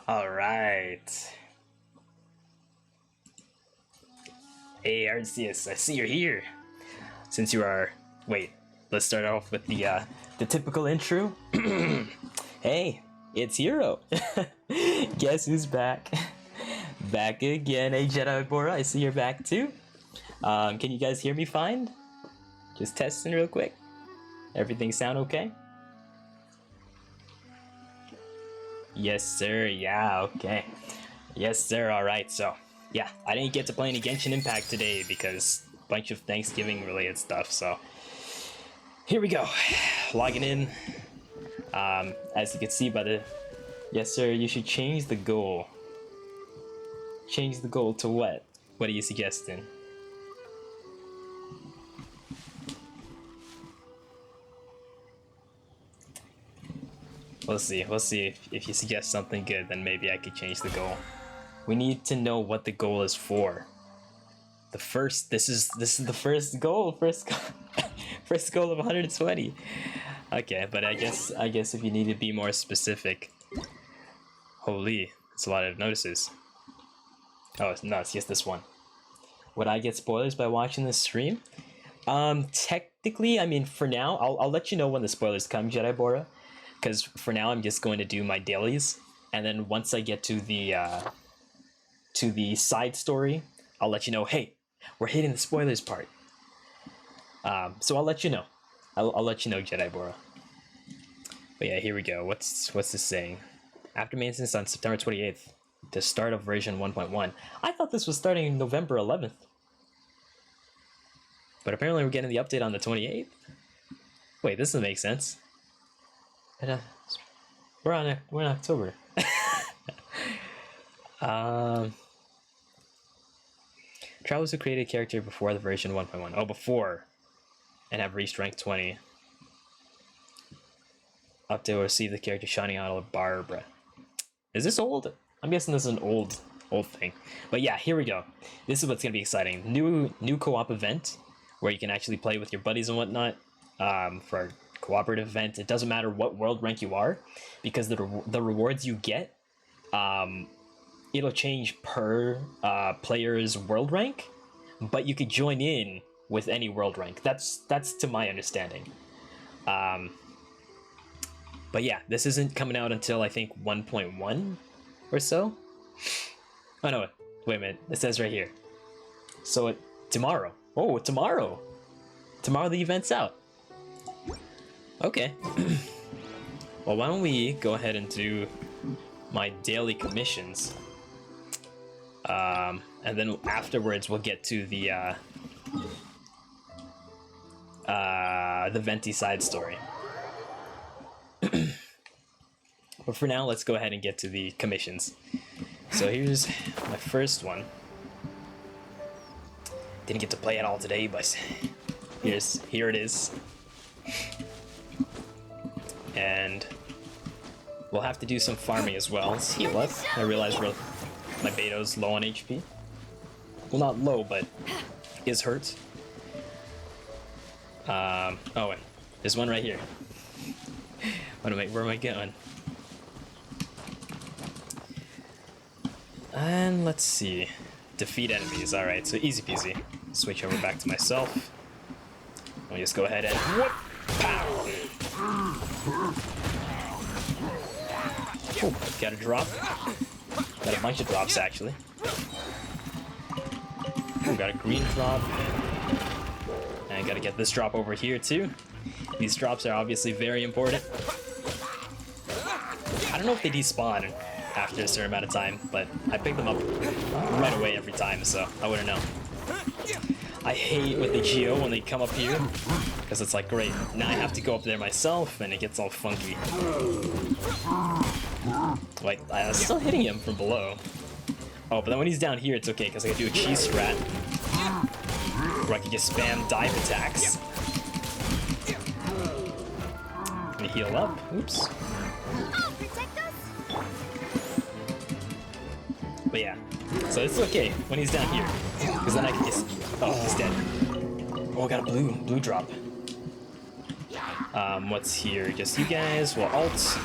All right. Hey, Arceus, I see you're here. Since you are, wait, let's start off with the typical intro. Hey, it's Hero. Guess who's back? Back again. Hey, Jedi Bora, I see you're back too. Can you guys hear me fine? Just testing real quick. Everything sound okay? Yes, sir. Yeah, okay. Yes, sir. All right. So, yeah, I didn't get to play any Genshin Impact today because a bunch of Thanksgiving related stuff. So, here we go. Logging in. As you can see by the... Yes, sir. You should change the goal. Change the goal to what? What are you suggesting? We'll see. We'll see if you suggest something good, then maybe I could change the goal. We need to know what the goal is for. This is the first goal. First goal of 120. Okay, but I guess if you need to be more specific. Holy, it's a lot of notices. Oh no, it's just this one. Would I get spoilers by watching this stream? Technically, I mean, for now, I'll let you know when the spoilers come, Jedi Bora. Because for now, I'm just going to do my dailies, and then once I get to the side story, I'll let you know. Hey, we're hitting the spoilers part. So I'll let you know. I'll let you know, Jedi Bora. But yeah, here we go. What's this saying? After maintenance on September 28th, the start of version 1.1. I thought this was starting November 11th, but apparently we're getting the update on the 28th. Wait, this doesn't make sense. We're in October. Travelers who created a character before the version 1.1. Oh, before, and have reached rank 20. Update will receive the character shining out of Barbara. Is this old? I'm guessing this is an old thing. But yeah, here we go. This is what's gonna be exciting. New co-op event where you can actually play with your buddies and whatnot. For cooperative event, it doesn't matter what world rank you are, because the rewards you get, it'll change per player's world rank, but you could join in with any world rank. That's to my understanding. But yeah, this isn't coming out until I think 1.1 or so. Oh no, wait a minute, it says right here. So tomorrow. Oh, tomorrow the event's out. Okay. Well, why don't we go ahead and do my daily commissions, and then afterwards we'll get to the Venti side story. But for now, let's go ahead and get to the commissions. So here's my first one. Didn't get to play it all today, but here it is. And we'll have to do some farming as well. Let's heal up. I realize my Beto's low on HP. Well, not low, but is hurt. Oh, wait. There's one right here. Where am I going? And let's see. Defeat enemies. Alright, so easy peasy. Switch over back to myself. I'll just go ahead and whoop! Pow! Oh, got a drop. Got a bunch of drops, actually. Oh, got a green drop. And gotta get this drop over here, too. These drops are obviously very important. I don't know if they despawn after a certain amount of time, but I pick them up right away every time, so I wouldn't know. I hate with the Geo when they come up here, because it's like, great, now I have to go up there myself, and it gets all funky. Like, I'm still hitting him from below. Oh, but then when he's down here, it's okay, because I can do a cheese strat, where I can just spam dive attacks. Let me heal up. Oops. But yeah, so it's okay when he's down here, because then I can just... Oh, he's dead. Oh, I got a blue drop. What's here? Just you guys. We'll alt.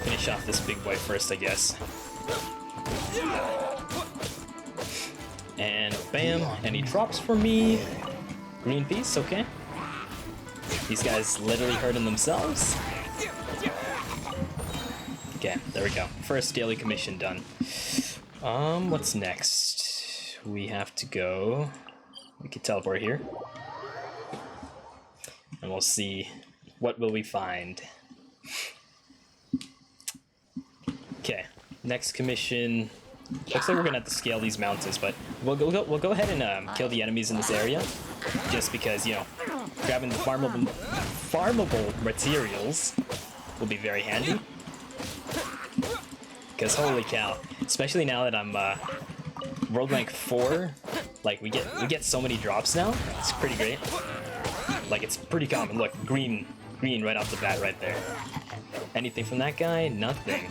Finish off this big boy first, I guess. And bam, and he drops for me. Green piece, okay. These guys literally hurting themselves. Okay, there we go. First daily commission done. What's next? We have to go... We can teleport here. And we'll see what will we find. Okay, next commission. Looks like we're gonna have to scale these mountains, but we'll go ahead and kill the enemies in this area, just because, you know, grabbing the farmable materials will be very handy. Because holy cow, especially now that I'm world rank 4, like we get so many drops now. It's pretty great. Like it's pretty common. Look, green right off the bat right there. Anything from that guy? Nothing.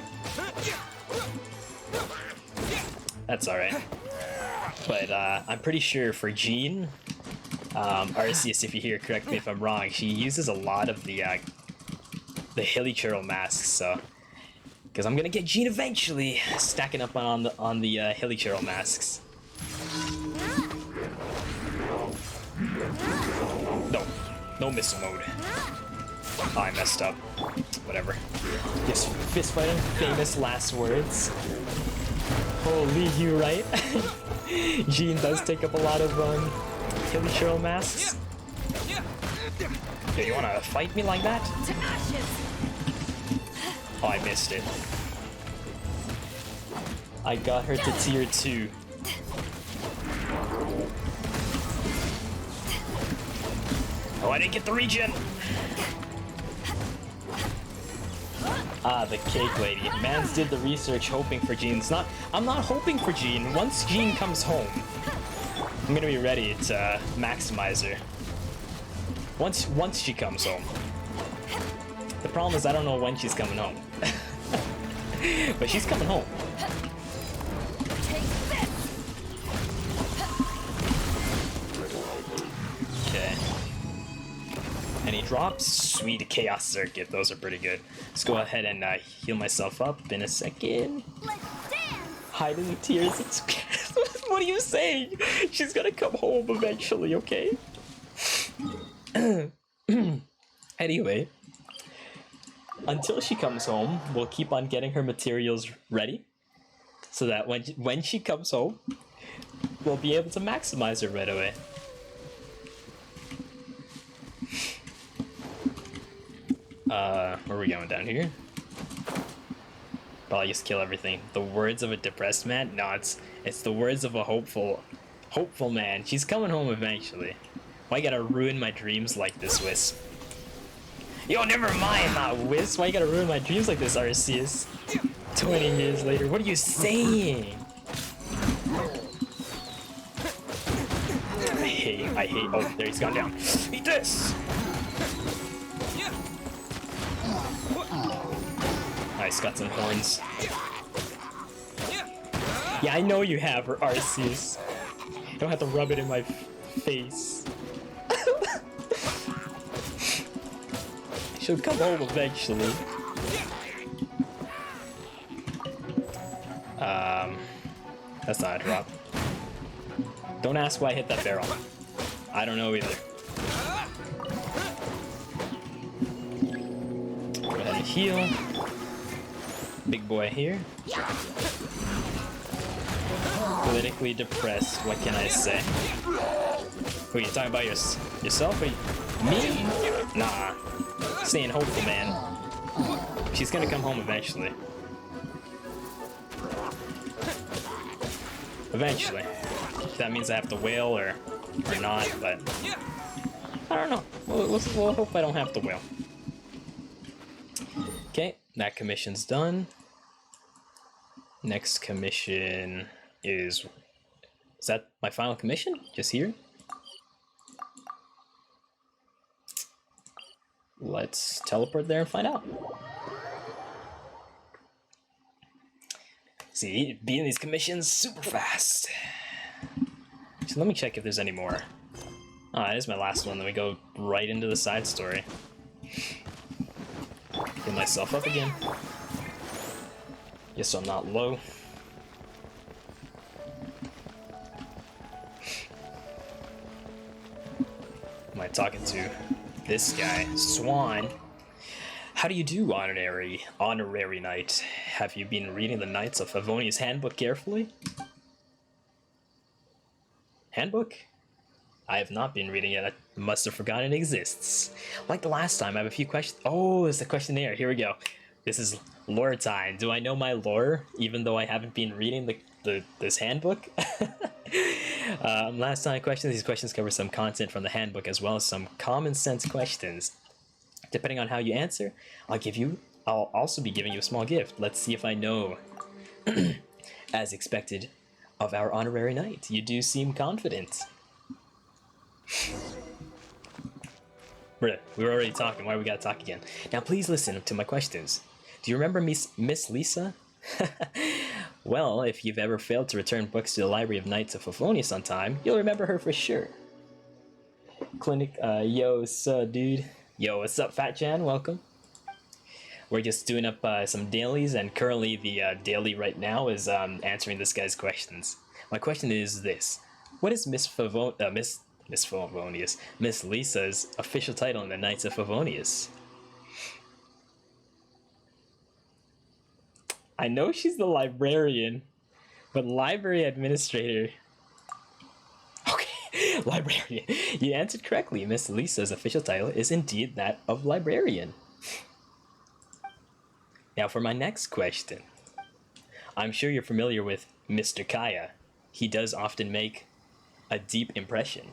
That's alright. But I'm pretty sure for Jean, Arceus, if you hear, correct me if I'm wrong, she uses a lot of the hilly churl masks, so... Because I'm gonna get Jean eventually, stacking up on the hilly churl masks. No missile mode. Oh, I messed up. Whatever. Just fist fighting, famous last words. Holy, you right? Jean does take up a lot of hilly churl masks. Yo, you wanna fight me like that? Oh, I missed it. I got her to tier 2. Oh, I didn't get the regen! Ah, the cake lady. Mans did the research hoping for Jean. I'm not hoping for Jean. Once Jean comes home, I'm gonna be ready to maximize her. Once she comes home. The problem is I don't know when she's coming home. But she's coming home. Okay. Any drops? Sweet Chaos Circuit. Those are pretty good. Let's go ahead and heal myself up in a second. Hide in the tears. What are you saying? She's gonna come home eventually, okay? Anyway. Until she comes home, we'll keep on getting her materials ready, so that when she comes home, we'll be able to maximize her right away. Where are we going, down here? Probably just kill everything. The words of a depressed man? No, it's the words of a hopeful man. She's coming home eventually. Why you gotta ruin my dreams like this, Wisp? Yo, never mind, Wisp. Why you gotta ruin my dreams like this, Arceus? 20 years later, what are you saying? I hate. Oh, there, he's gone down. Eat this! Nice, got some horns. Yeah, I know you have her, Arceus. You don't have to rub it in my face. She'll come home eventually. That's not a drop. Don't ask why I hit that barrel. I don't know either. Go ahead and heal. Big boy here. Politically depressed, what can I say? Wait, you talking about yourself or me? Nah. Staying hopeful, man. She's gonna come home eventually. Eventually. That means I have to wail or not, but I don't know. We'll hope I don't have to wail. Okay, that commission's done. Next commission is that my final commission? Just here? Let's teleport there and find out. See, beating these commissions super fast. So let me check if there's any more. Oh, that is my last one. Then we go right into the side story. Get myself up again. Yes, I'm not low. Am I talking to this guy, Swan? How do you do, honorary knight? Have you been reading the Knights of Favonius handbook carefully? Handbook? I have not been reading it. I must have forgotten it exists. Like the last time, I have a few questions. Oh, it's the questionnaire. Here we go. This is lore time. Do I know my lore, even though I haven't been reading this handbook? Last time questions. These questions cover some content from the handbook as well as some common sense questions. Depending on how you answer, I'll also be giving you a small gift. Let's see if I know, as expected, of our honorary knight. You do seem confident. Bruh, we were already talking. Why we gotta talk again? Now please listen to my questions. Do you remember Miss Lisa? Well, if you've ever failed to return books to the Library of Knights of Favonius on time, you'll remember her for sure. Clinic, yo, what's up, dude? Yo, what's up, Fat Chan? Welcome. We're just doing up some dailies, and currently the daily right now is answering this guy's questions. My question is this: what is Miss Lisa's official title in the Knights of Favonius? I know she's the librarian, but library administrator. Okay, librarian. You answered correctly. Miss Lisa's official title is indeed that of librarian. Now for my next question. I'm sure you're familiar with Mr. Kaya. He does often make a deep impression.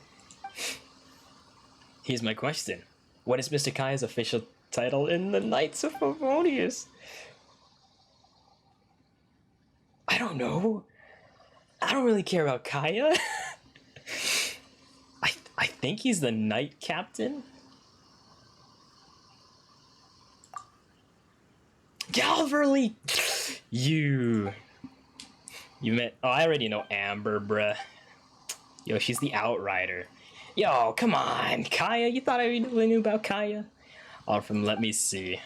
Here's my question. What is Mr. Kaya's official title in the Knights of Favonius? I don't know. I don't really care about Kaya. I think he's the Knight Captain. Calverly! You met... Oh, I already know Amber, bruh. Yo, she's the Outrider. Yo, come on, Kaya. You thought I really knew about Kaya? All from... Let me see.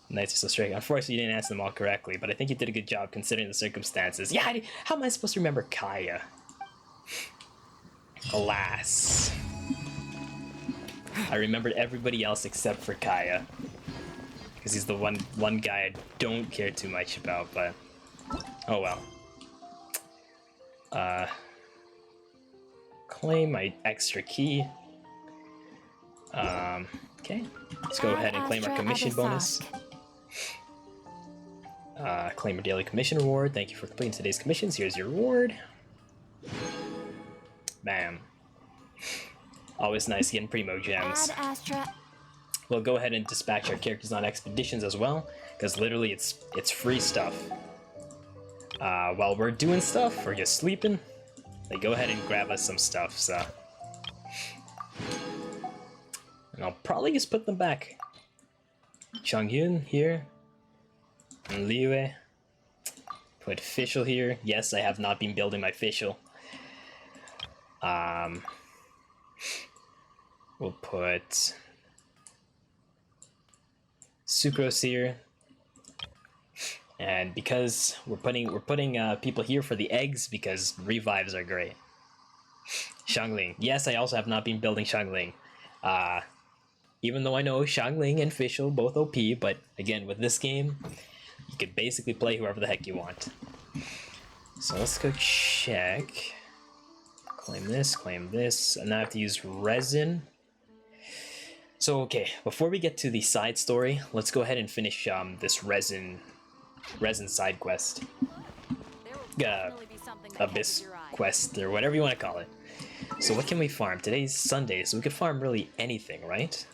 Knights are so straight. Unfortunately, you didn't answer them all correctly, but I think you did a good job considering the circumstances. Yeah, how am I supposed to remember Kaya? Alas. I remembered everybody else except for Kaya. Because he's the one guy I don't care too much about, but... Oh well. Claim my extra key. Okay. Let's go ahead and claim our commission bonus. Claim your daily commission reward. Thank you for completing today's commissions. Here's your reward. Bam. Always nice getting primo gems. We'll go ahead and dispatch our characters on expeditions as well, because literally it's free stuff. While we're doing stuff, or just sleeping, they go ahead and grab us some stuff, so. And I'll probably just put them back. Changyun here. And Liwei. Put Fischl here. Yes, I have not been building my Fischl. We'll put Sucrose here. And because we're putting people here for the eggs, because revives are great. Xiangling. Yes, I also have not been building Xiangling. Even though I know Xiangling and Fischl both OP, but again, with this game, you could basically play whoever the heck you want. So let's go check. Claim this, and now I have to use resin. So okay, before we get to the side story, let's go ahead and finish this resin side quest. Abyss quest, or whatever you want to call it. So what can we farm? Today's Sunday, so we could farm really anything, right?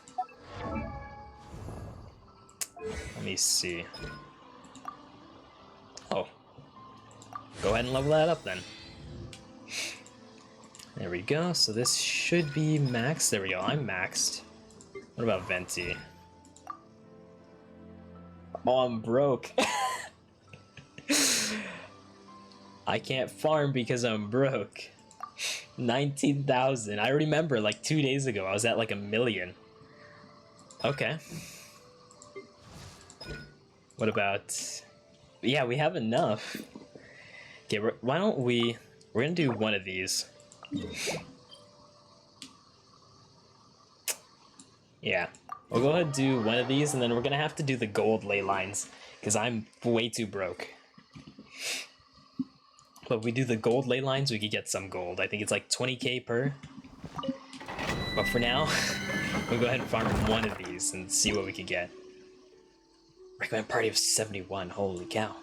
Let me see. Oh. Go ahead and level that up then. There we go, so this should be maxed. There we go, I'm maxed. What about Venti? Oh, I'm broke. I can't farm because I'm broke. 19,000. I remember like 2 days ago I was at like 1 million. Okay. What about Yeah, we have enough. Okay, why don't we... We're gonna do one of these. Yeah. We'll go ahead and do one of these, and then we're gonna have to do the gold ley lines, because I'm way too broke. But if we do the gold ley lines, we could get some gold. I think it's like 20k per. But for now, we'll go ahead and farm one of these and see what we can get. Recommend party of 71, holy cow.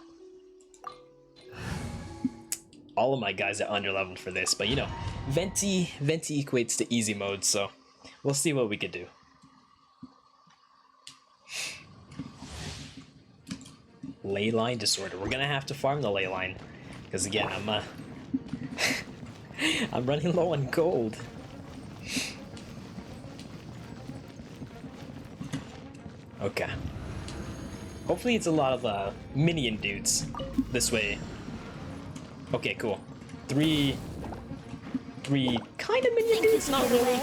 All of my guys are underleveled for this, but you know, Venti equates to easy mode, so we'll see what we could do. Ley line disorder. We're gonna have to farm the ley line, because again, I'm running low on gold. Okay. Hopefully it's a lot of minion dudes this way. Okay, cool. Three kind of minion dudes, not really.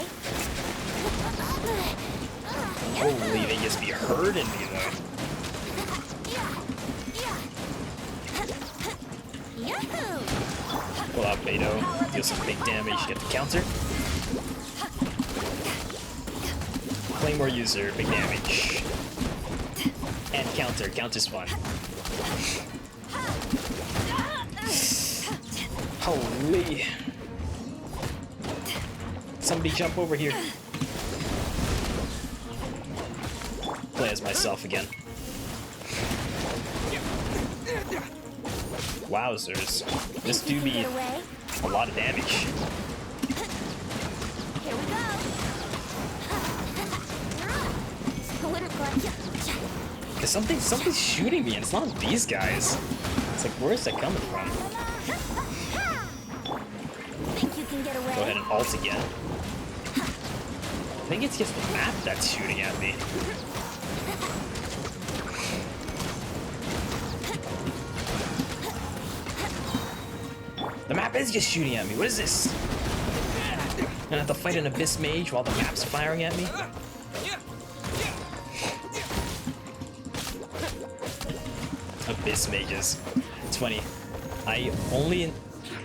Holy, they just be hurting me though. Pull out Beto, deal some big damage, get the counter. Claymore user, big damage. And counter, counter's fun. Holy. Somebody jump over here. Play as myself again. Wowzers. This do be a lot of damage. Cause something's shooting me and it's not these guys. It's like, where's that coming from? Go ahead and ult again. I think it's just the map that's shooting at me. The map is just shooting at me. What is this? I'm gonna have to fight an Abyss Mage while the map's firing at me? Abyss Mages. It's funny. I only...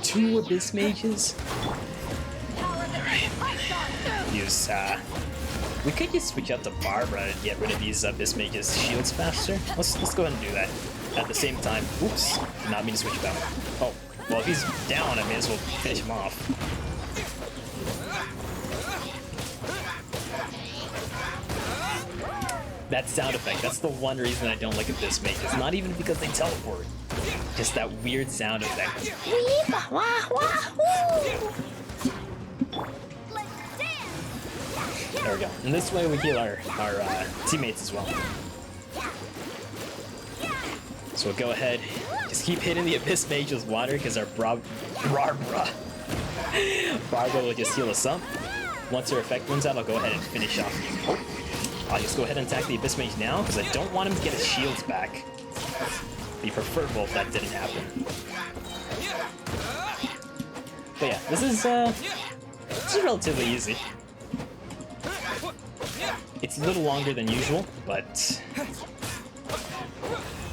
2 Abyss Mages? Alright. Use, we could just switch out to Barbara and get rid of these Abyss Mages' shields faster. Let's go ahead and do that. At the same time... Oops. Did not mean to switch back. Oh. Well, if he's down, I may as well finish him off. That sound effect, that's the one reason I don't like Abyss Mages. It's not even because they teleport. Just that weird sound effect. There we go. And this way we heal our teammates as well. So we'll go ahead, just keep hitting the Abyss Mage with water because our Barbara will just heal us up. Once her effect runs out, I'll go ahead and finish off. I'll just go ahead and attack the Abyss Mage now because I don't want him to get his shields back. It'd be preferable if that didn't happen. But yeah, this is relatively easy. It's a little longer than usual, but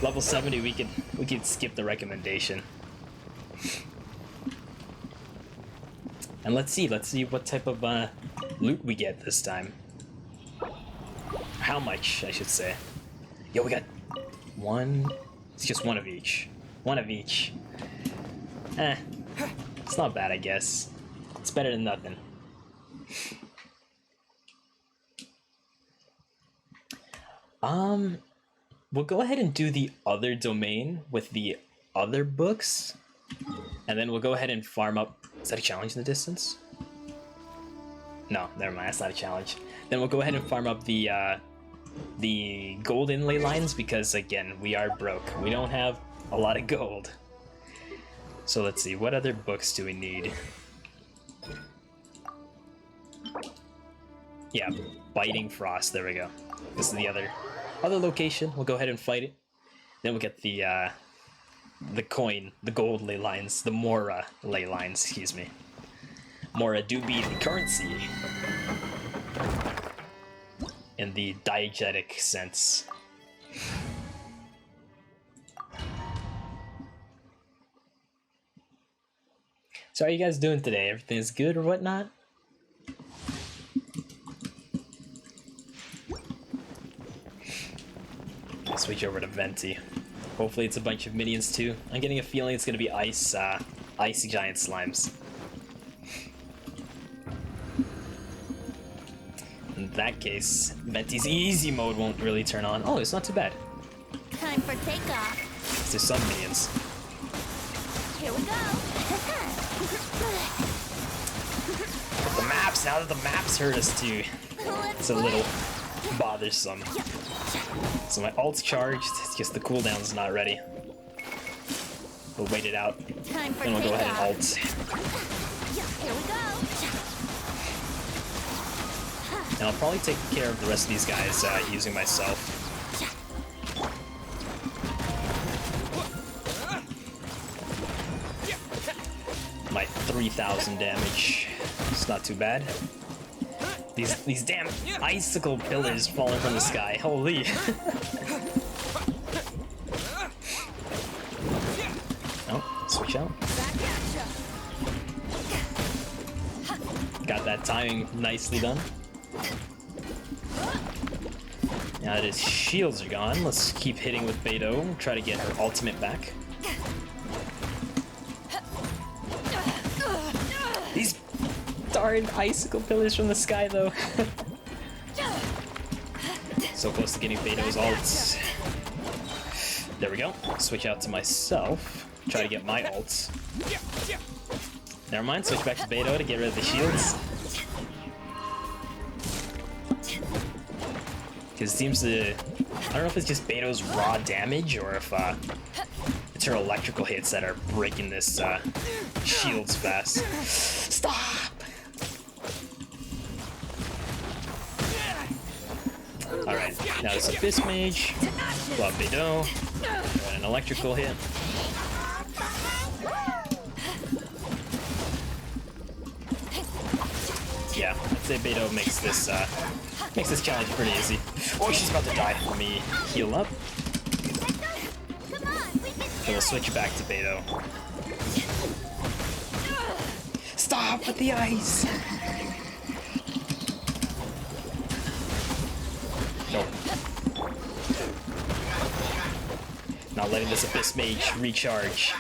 level 70 we could skip the recommendation. And let's see what type of loot we get this time. How much, I should say. Yo, we got one. It's just one of each. One of each. It's not bad, I guess. It's better than nothing. We'll go ahead and do the other domain with the other books. And then we'll go ahead and farm up. Is that a challenge in the distance? No, never mind, that's not a challenge. Then we'll go ahead and farm up the gold inlay lines because, again, we are broke. We don't have a lot of gold. So let's see, what other books do we need? Yeah, Biting Frost, there we go. This is the other location. We'll go ahead and fight it. Then we'll get the coin, the gold ley lines, the Mora ley lines, excuse me. Mora do be the currency in the diegetic sense. So how are you guys doing today? Everything's good or whatnot? I'll switch over to Venti. Hopefully it's a bunch of minions too. I'm getting a feeling it's gonna be icy giant slimes. In that case, Venti's easy mode won't really turn on. Oh, it's not too bad. Time for takeoff. There's some minions. Here we go. The maps, now that the maps hurt us too, it's a little bothersome. So my ult's charged, it's just the cooldown's not ready. We'll wait it out, Time for then we'll go ahead and ult. Here we go. And I'll probably take care of the rest of these guys using myself. My 3,000 damage. It's not too bad. These damn icicle pillars falling from the sky. Holy. Oh, switch out. Got that timing nicely done. Now that his shields are gone, let's keep hitting with Beidou. Try to get her ultimate back. These darn icicle pillars from the sky, though. So close to getting Beidou's ult. There we go. Switch out to myself. Try to get my ults. Never mind, switch back to Beidou to get rid of the shields. Because it seems to... I don't know if it's just Beidou's raw damage or if it's her electrical hits that are breaking this shields fast. Stop! Alright, now it's a Fist Mage. Pull out Beidou. Got an electrical hit. Yeah, I'd say Beidou makes this challenge pretty easy. Oh, she's about to die. Let me heal up. So we'll switch back to Beidou. Stop with the ice! Nope. Not letting this Abyss Mage recharge.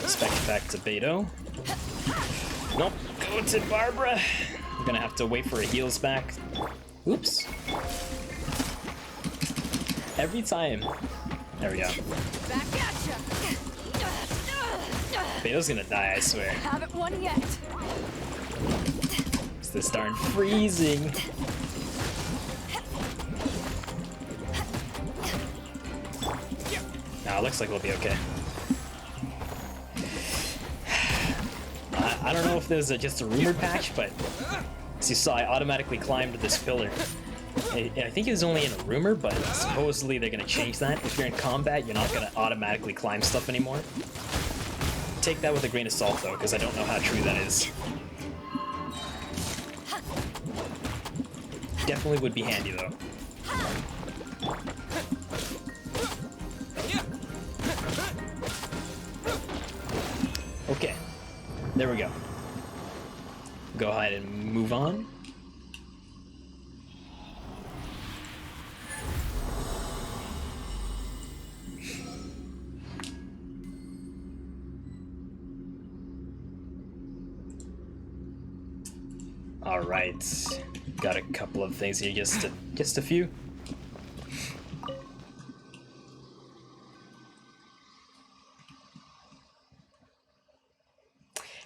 Spec back to Beidou. Nope, go to Barbara. I'm gonna have to wait for her heals back. Oops. Every time. There we go. Beidou's gonna die, I swear. Haven't won yet. It's this darn freezing. Now it looks like we'll be okay. I don't know if there's just a rumored patch, but as you saw, I automatically climbed this pillar. I think it was only in a rumor, but supposedly they're gonna change that. If you're in combat, you're not gonna automatically climb stuff anymore. Take that with a grain of salt, though, because I don't know how true that is. Definitely would be handy, though. Okay, there we go. Go ahead and move on. All right, got a couple of things here, just a few.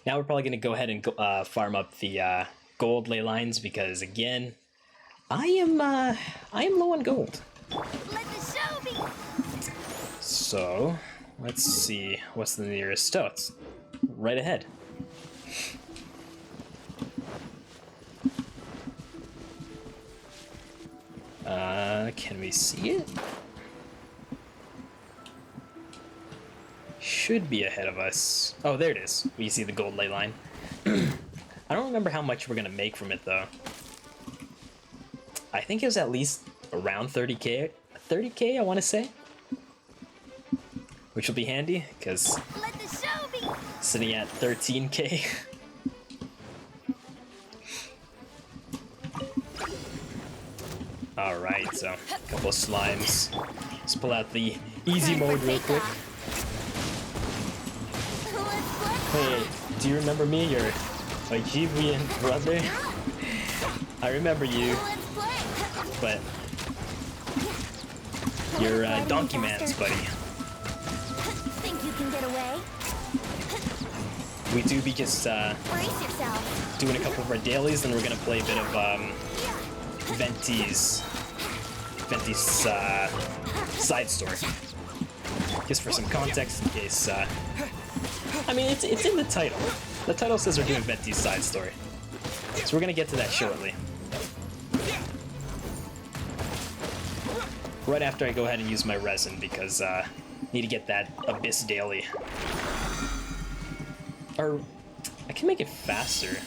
Now we're probably going to go ahead and farm up the gold ley lines because again, I am low on gold. Let the show be. So let's see what's the nearest. Oh, it's right ahead. Can we see it? Should be ahead of us. Oh, there it is. We see the gold ley line. I don't remember how much we're gonna make from it though. I think it was at least around 30k. 30k, I want to say. which will be handy because Let the show begin. sitting at 13k. Alright, so a couple of slimes. Let's pull out the easy mode real quick. Let's play. Hey, do you remember me, your Nigerian brother? I remember you, Let's play. but you're Donkey Man's buddy. Think you can get away? We do be just Brace yourself. doing a couple of our dailies, then we're gonna play a bit of Venti's side story. Just for some context, in case. I mean, it's in the title. The title says we're doing Venti's side story, so we're gonna get to that shortly. Right after I go ahead and use my resin because need to get that Abyss daily. Or I can make it faster,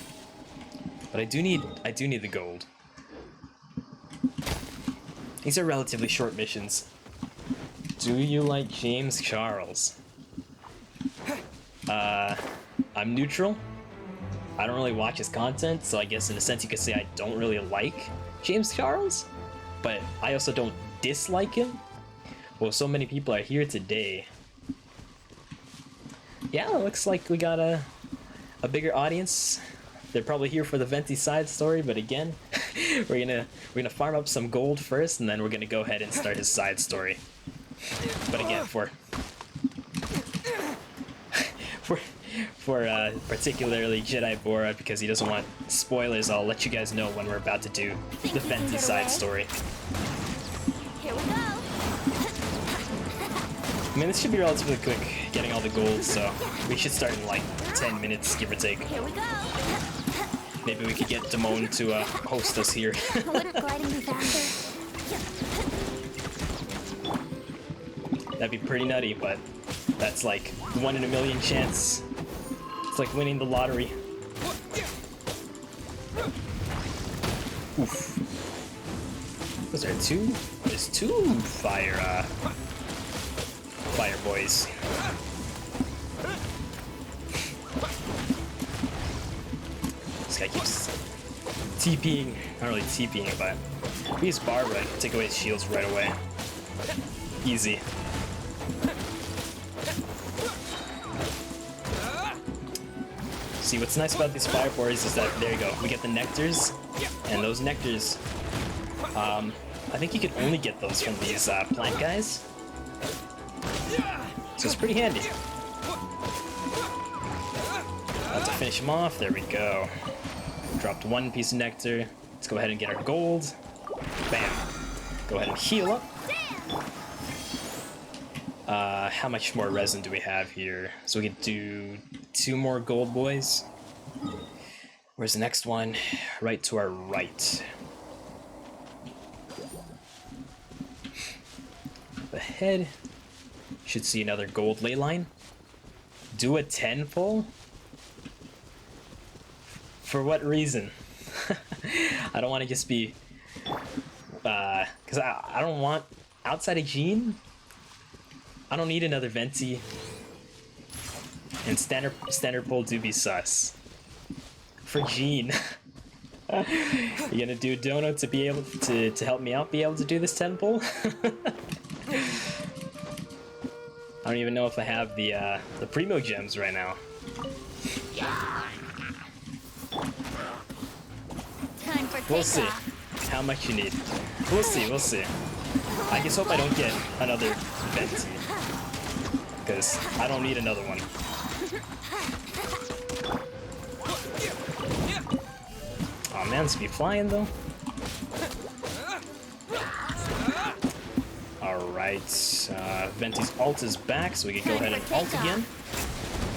but I do need the gold. These are relatively short missions. Do you like James Charles? I'm neutral. I don't really watch his content, so I guess in a sense you could say I don't really like James Charles, but I also don't dislike him. Well, so many people are here today. Yeah, looks like we got a bigger audience. They're probably here for the Venti side story, but again, we're gonna farm up some gold first, and then we're gonna go ahead and start his side story. But again, for particularly Jedi Bora, because he doesn't want spoilers, I'll let you guys know when we're about to do the Venti side story. Here we go. I mean, this should be relatively quick, getting all the gold, so we should start in like 10 minutes, give or take. Here we go. Maybe we could get Damone to host us here. Wouldn't gliding be faster? That'd be pretty nutty, but that's like 1 in a million chance. It's like winning the lottery. Oof. Was there two? There's two fire boys. This guy keeps TPing, not really TPing, but if we use Barbara, I can take away his shields right away. Easy. See, what's nice about these fire boys is that, there you go, we get the nectars, and those nectars, I think you can only get those from these plant guys, so it's pretty handy. About to finish him off, there we go. Dropped one piece of nectar, let's go ahead and get our gold. Bam. Go ahead and heal up. How much more resin do we have here? So we can do 2 more gold boys. Where's the next one? Right to our right. Up ahead. Should see another gold ley line. Do a 10 full? For what reason? I don't want to just be... because I don't want... Outside of Jean, I don't need another Venti. And standard pull do be sus. For Jean. You gonna do Dono to be able to help me out be able to do this 10 pull? I don't even know if I have the Primo gems right now. Time for We'll see takeoff. how much you need. We'll see, we'll see. I just hope I don't get another Venti, because I don't need another one. Oh man, this be flying though. Alright, Venti's ult is back, so we can go ahead and ult again.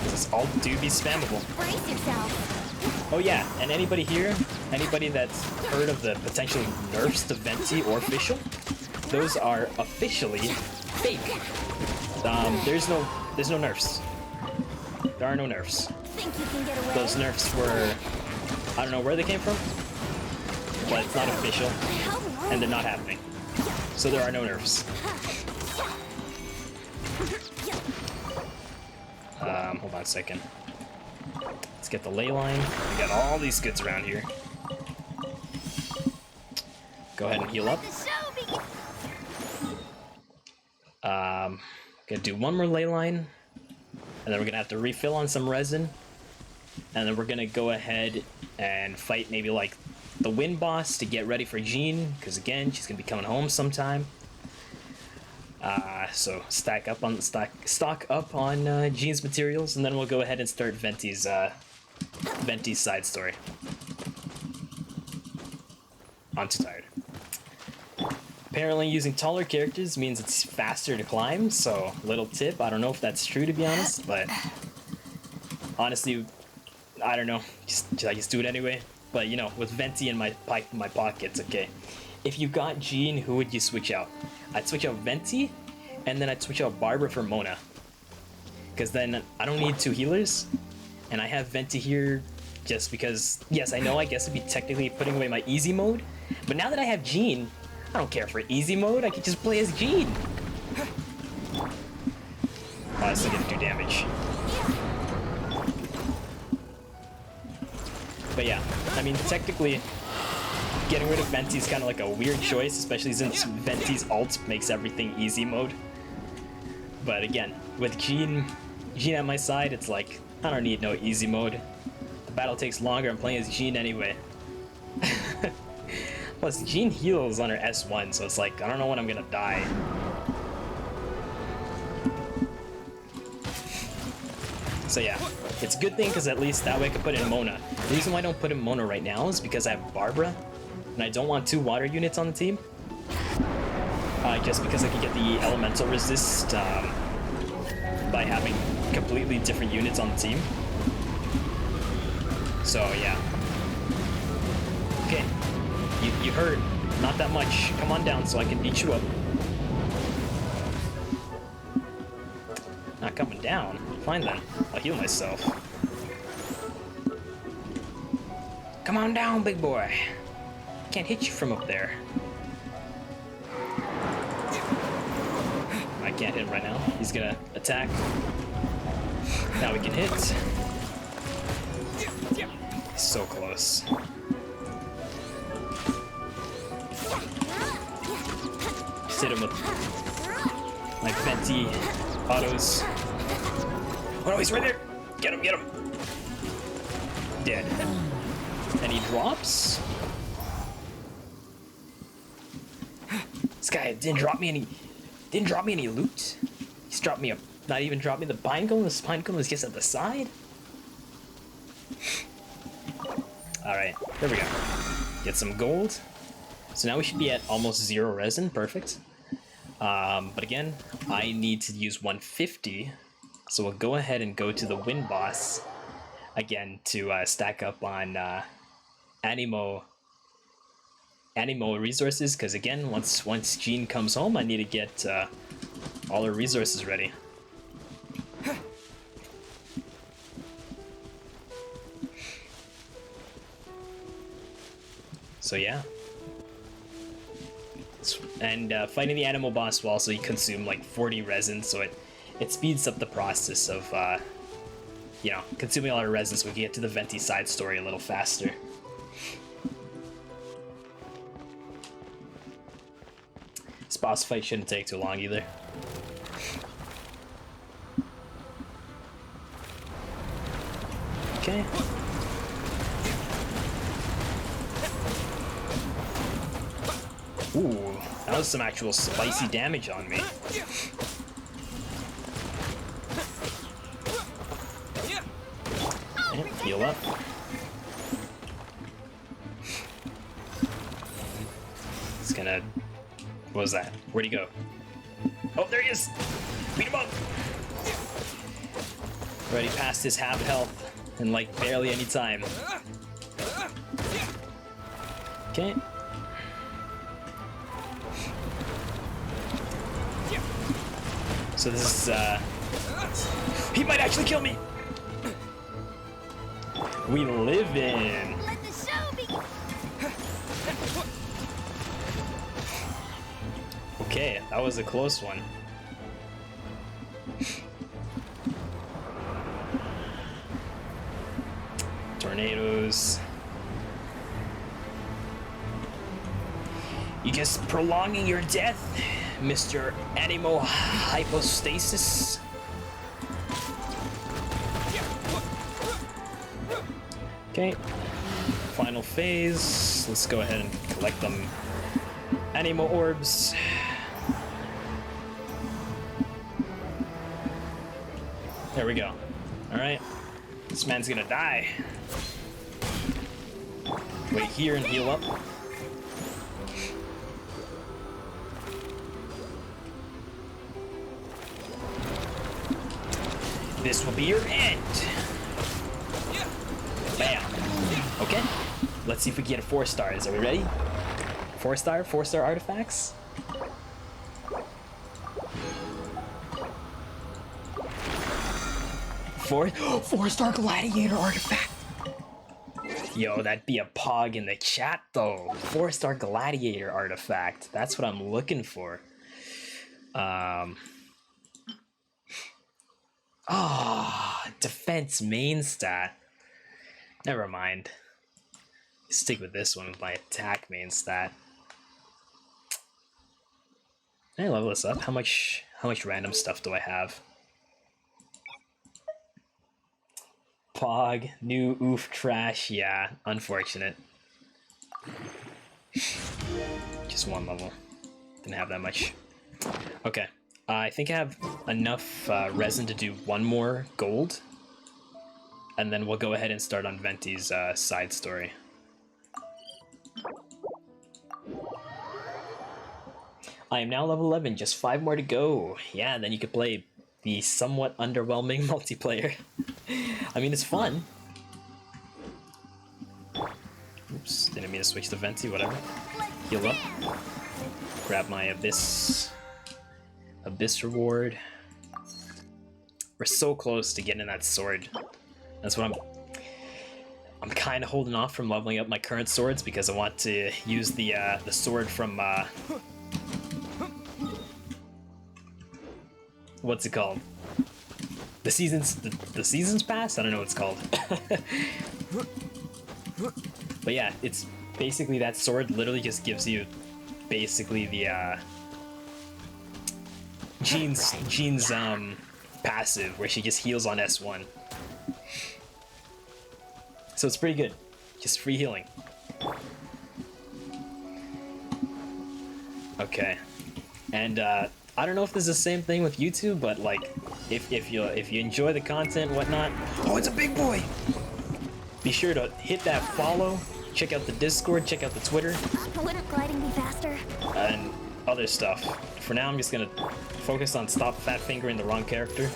This ult do be spammable. Brace yourself. Oh yeah, and anybody here, anybody that's heard of the potential nerfs to Venti or official, those are officially fake. There's no nerfs. There are no nerfs. Think you can get away? Those nerfs were, I don't know where they came from, but it's not official, How long? and they're not happening. So there are no nerfs. Hold on a second. Let's get the ley line. We got all these goods around here. Go ahead and heal up. Gonna do one more ley line, and then we're gonna have to refill on some resin, and then we're gonna go ahead and fight maybe like the wind boss to get ready for Jean, because again, she's gonna be coming home sometime. So stock up on Jean's materials, and then we'll go ahead and start Venti's side story. I'm too tired. Apparently using taller characters means it's faster to climb, so little tip. I don't know if that's true, to be honest, but honestly, I don't know. I just do it anyway. But you know, with Venti in my pockets, okay. If you got Jean, who would you switch out? I'd switch out Venti, and then I'd switch out Barbara for Mona. Because then I don't need two healers, and I have Venti here just because, yes, I know I guess it'd be technically putting away my easy mode, but now that I have Jean, I don't care for easy mode, I can just play as Jean. Oh, I still get to do damage. But yeah, I mean, technically, getting rid of Venti is kind of like a weird choice, especially since Venti's ult makes everything easy mode. But again, with Jean at my side, it's like, I don't need no easy mode. The battle takes longer, I'm playing as Jean anyway. Plus, Jean heals on her S1, so it's like, I don't know when I'm gonna die. So yeah, it's a good thing because at least that way I can put in Mona. The reason why I don't put in Mona right now is because I have Barbara, and I don't want two water units on the team. Just because I can get the elemental resist by having completely different units on the team. So yeah. Okay, you hurt. Not that much. Come on down so I can beat you up. Not coming down. Fine then. I'll heal myself. Come on down, big boy. Can't hit you from up there. I can't hit him right now. He's gonna attack. Now we can hit. So close. Just hit him with my Venti autos. Oh no, he's right there! Get him, get him! Dead. And he drops? This guy didn't drop me any loot. He's dropped me not even dropped me the pine cone. The pine cone was just at the side. Alright, there we go. Get some gold. So now we should be at almost 0 resin, perfect. But again, I need to use 150. So we'll go ahead and go to the wind boss again to stack up on animo resources, because again, once Jean comes home, I need to get all her resources ready. So yeah. And fighting the animal boss will also consume like 40 resin, so it speeds up the process of you know, consuming a lot of resin so we can get to the Venti side story a little faster. This boss fight shouldn't take too long either. Okay. Ooh, that was some actual spicy damage on me. Okay, heal up. It's gonna... What was that? Where'd he go? Oh, there he is! Beat him up! Already past his half health in like barely any time. Okay. So this is, he might actually kill me! We live in. Let the show begin. Okay, that was a close one. tornadoes. You just prolonging your death, Mr. Animo Hypostasis. Okay, final phase. Let's go ahead and collect them Animo orbs. There we go. Alright. This man's gonna die. Wait here and heal up. This will be your end. Bam. Okay. Let's see if we can get a 4 stars. Are we ready? 4 star? 4 star artifacts? Four star gladiator artifact. Yo, that'd be a pog in the chat though. 4 star gladiator artifact. That's what I'm looking for. Defense main stat. Never mind. Stick with this one with my attack main stat. Can I level this up? How much random stuff do I have? Pog, new oof trash, yeah, unfortunate. Just 1 level. Didn't have that much. Okay. I think I have enough resin to do 1 more gold. And then we'll go ahead and start on Venti's side story. I am now level 11, just 5 more to go. Yeah, then you could play the somewhat underwhelming multiplayer. I mean, it's fun. Oops, didn't mean to switch to Venti, whatever. Heal up. Grab my Abyss reward. We're so close to getting that sword. That's what I'm kind of holding off from leveling up my current swords because I want to use the sword from what's it called? The seasons pass? I don't know what it's called. But yeah, it's basically that sword literally just gives you basically the Jean's passive where she just heals on S1. So it's pretty good. Just free healing. Okay. And I don't know if this is the same thing with YouTube, but like if you enjoy the content and whatnot, oh, it's a big boy. Be sure to hit that follow, check out the Discord, check out the Twitter. Wouldn't gliding be faster? And other stuff. For now, I'm just gonna focus on stop fat fingering the wrong character.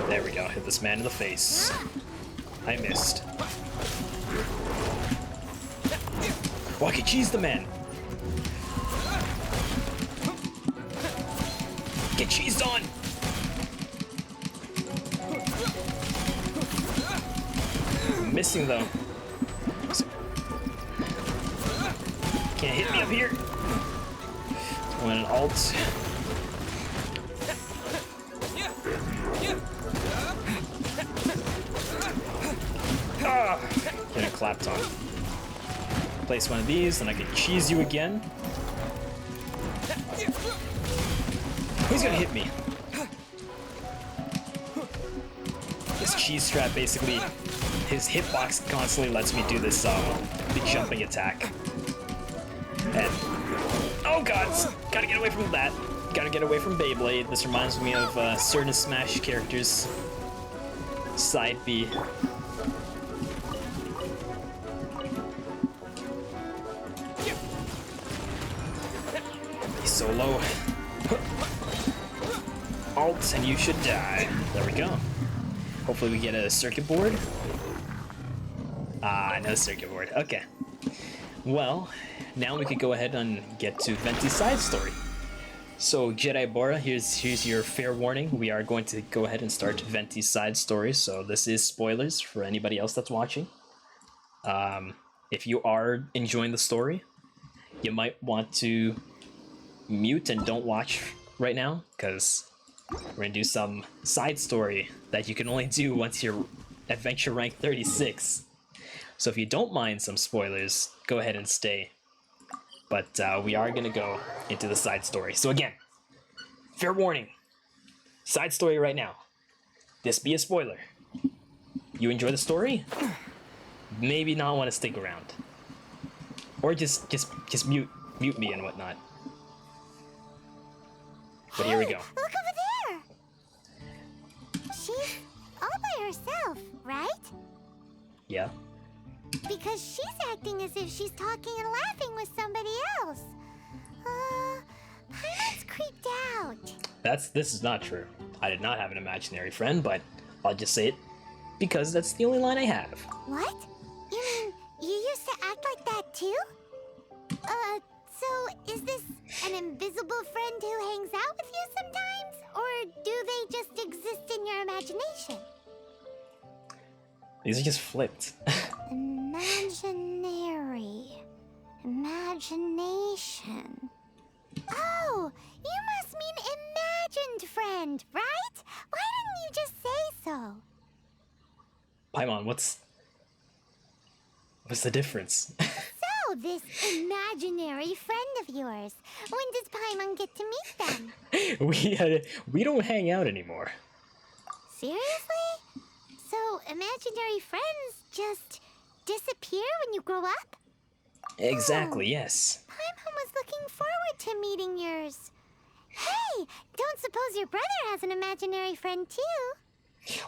There we go, hit this man in the face. I missed. Oh, I can cheese the man. Get cheesed on! I'm missing though. Can't hit me up here. Went an alt. Getting clapped on. Place one of these, and I can cheese you again. He's gonna hit me. This cheese strap basically, his hitbox constantly lets me do this big jumping attack. And oh god, gotta get away from that. Gotta get away from Beyblade. This reminds me of certain Smash characters. Side B. He's so low. Alt and you should die. There we go. Hopefully we get a circuit board. Ah, no circuit board. Okay. Well, now we could go ahead and get to Venti's side story. So, Jedi Bora, here's your fair warning. We are going to go ahead and start Venti's side story, so this is spoilers for anybody else that's watching. If you are enjoying the story, you might want to mute and don't watch right now, because we're gonna do some side story that you can only do once you're adventure rank 36. So if you don't mind some spoilers, go ahead and stay. But we are gonna go into the side story. So again, fair warning, side story right now. This be a spoiler. You enjoy the story? Maybe not want to stick around. Or just mute me and whatnot. But here we go. Look over there! She's all by herself, right? Yeah. Because she's acting as if she's talking and laughing with somebody else. Paimon's creeped out. This is not true. I did not have an imaginary friend, but I'll just say it because that's the only line I have. What? You mean you used to act like that too? So is this an invisible friend who hangs out with you sometimes? Or do they just exist in your imagination? These are just flipped. Imaginary. Imagination. Oh, you must mean imagined friend, right? Why didn't you just say so? Paimon, what's the difference? So, this imaginary friend of yours, when does Paimon get to meet them? We don't hang out anymore. Seriously? So, imaginary friends just disappear when you grow up? Exactly, yes. Paimon was looking forward to meeting yours. Hey, don't suppose your brother has an imaginary friend too?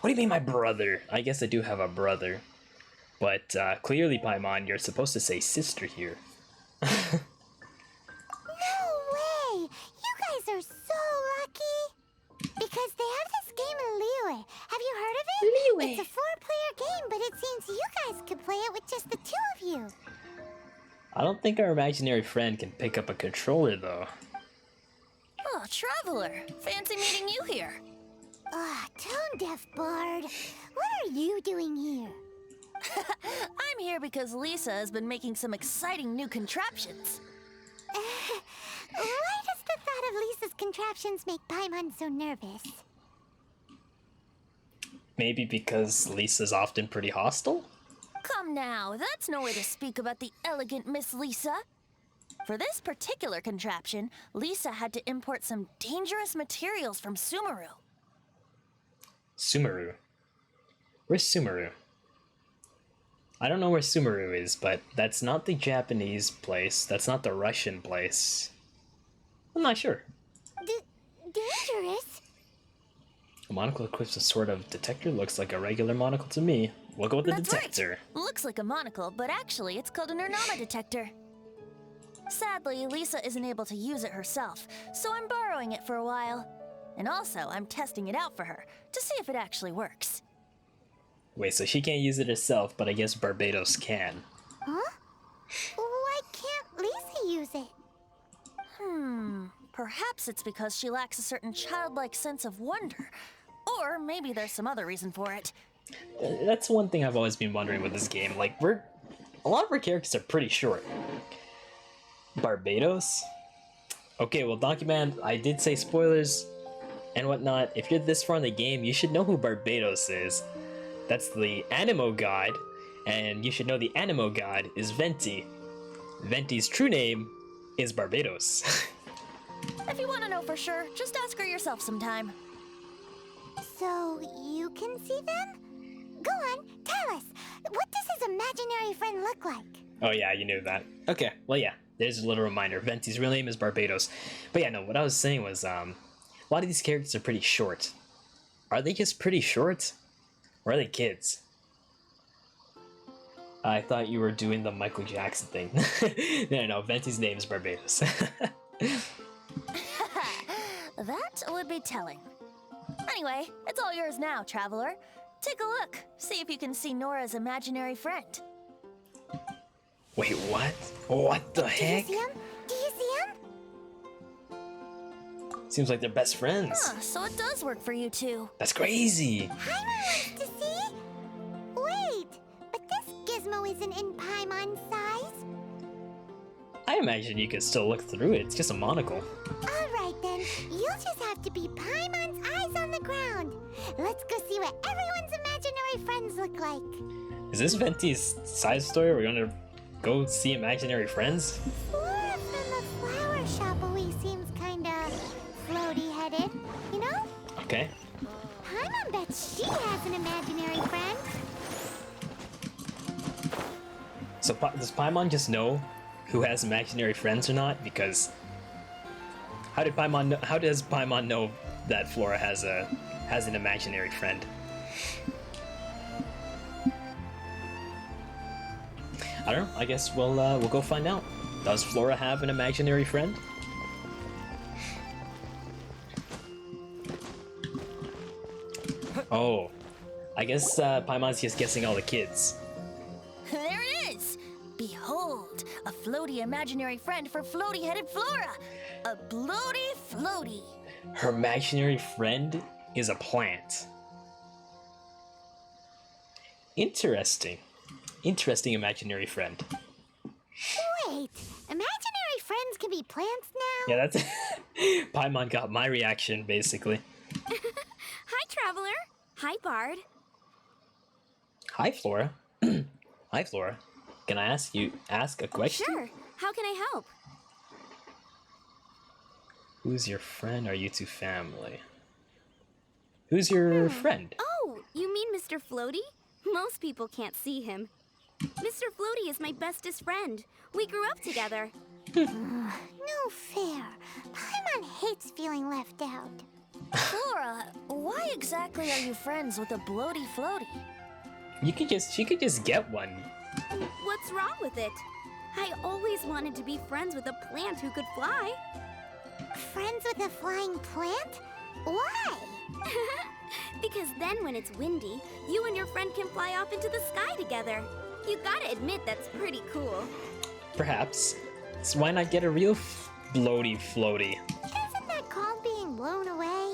What do you mean, my brother? I guess I do have a brother. But clearly, Paimon, you're supposed to say sister here. No way! You guys are so lucky! Because they have this game in Liyue. Have you heard of it? Liyue. It's a 4-player game, but it seems you guys could play it with just the 2 of you. I don't think our imaginary friend can pick up a controller, though. Oh, Traveler! Fancy meeting you here. Tone-deaf bard. What are you doing here? I'm here because Lisa has been making some exciting new contraptions. Why does the thought of Lisa's contraptions make Paimon so nervous? Maybe because Lisa's often pretty hostile? Come now, that's no way to speak about the elegant Miss Lisa. For this particular contraption, Lisa had to import some dangerous materials from Sumeru. Sumeru? Where's Sumeru? I don't know where Sumeru is, but that's not the Japanese place. That's not the Russian place. I'm not sure. Dangerous? A monocle equips a sort of detector. Looks like a regular monocle to me. We'll go with the That's detector. Right. Looks like a monocle, but actually it's called an Ernama detector. Sadly, Lisa isn't able to use it herself, so I'm borrowing it for a while. And also, I'm testing it out for her, to see if it actually works. Wait, so she can't use it herself, but I guess Barbados can. Huh? Why can't Lisa use it? Perhaps it's because she lacks a certain childlike sense of wonder. Or maybe there's some other reason for it. That's one thing I've always been wondering with this game. Like, a lot of our characters are pretty short. Barbados? Okay, well, Donkey Man, I did say spoilers and whatnot. If you're this far in the game, you should know who Barbados is. That's the Animo god, and you should know the Animo god is Venti. Venti's true name is Barbados. If you want to know for sure, just ask her yourself sometime. So, you can see them? Go on, tell us. What does his imaginary friend look like? Oh yeah, you knew that. Okay, well yeah, there's a little reminder. Venti's real name is Barbados. But yeah, no, what I was saying was, a lot of these characters are pretty short. Are they just pretty short? Or are they kids? I thought you were doing the Michael Jackson thing. No, Venti's name is Barbados. That would be telling. Anyway, it's all yours now, Traveler. Take a look. See if you can see Nora's imaginary friend. Wait, what? What the heck? Do you see him? Do you see him? Seems like they're best friends. Huh, so it does work for you two. That's crazy. Paimon wants to see? Wait, but this gizmo isn't in Paimon's size. I imagine you could still look through it. It's just a monocle. Alright then, you'll just have to be Paimon's eyes on the ground. Let's go see what everyone's imaginary friends look like. Is this Venti's side story? We're gonna go see imaginary friends? Flora from the flower shop always seems kinda floaty-headed, you know? Okay. Paimon bets she has an imaginary friend. So does Paimon just know who has imaginary friends or not? Because how does Paimon know that Flora has an imaginary friend? I don't know. I guess we'll go find out. Does Flora have an imaginary friend? Oh, I guess Paimon's just guessing all the kids. There it is! Behold, a floaty imaginary friend for floaty-headed Flora! A bloaty floaty! Her imaginary friend is a plant. Interesting. Interesting imaginary friend. Wait, imaginary friends can be plants now? Yeah, that's Paimon got my reaction, basically. Hi, Traveler. Hi, Bard. Hi, Flora. Hi, Flora. Can I ask a question? Sure. How can I help? Who's your friend? Are you two family? Who's your friend? Oh, you mean Mr. Floaty? Most people can't see him. Mr. Floaty is my bestest friend. We grew up together. No fair. Paimon hates feeling left out. Flora, why exactly are you friends with a bloaty floaty? She could just get one. What's wrong with it? I always wanted to be friends with a plant who could fly. Friends with a flying plant? Why? Because then when it's windy, you and your friend can fly off into the sky together. You gotta admit that's pretty cool. Perhaps. So why not get a real bloaty floaty? Isn't that called being blown away?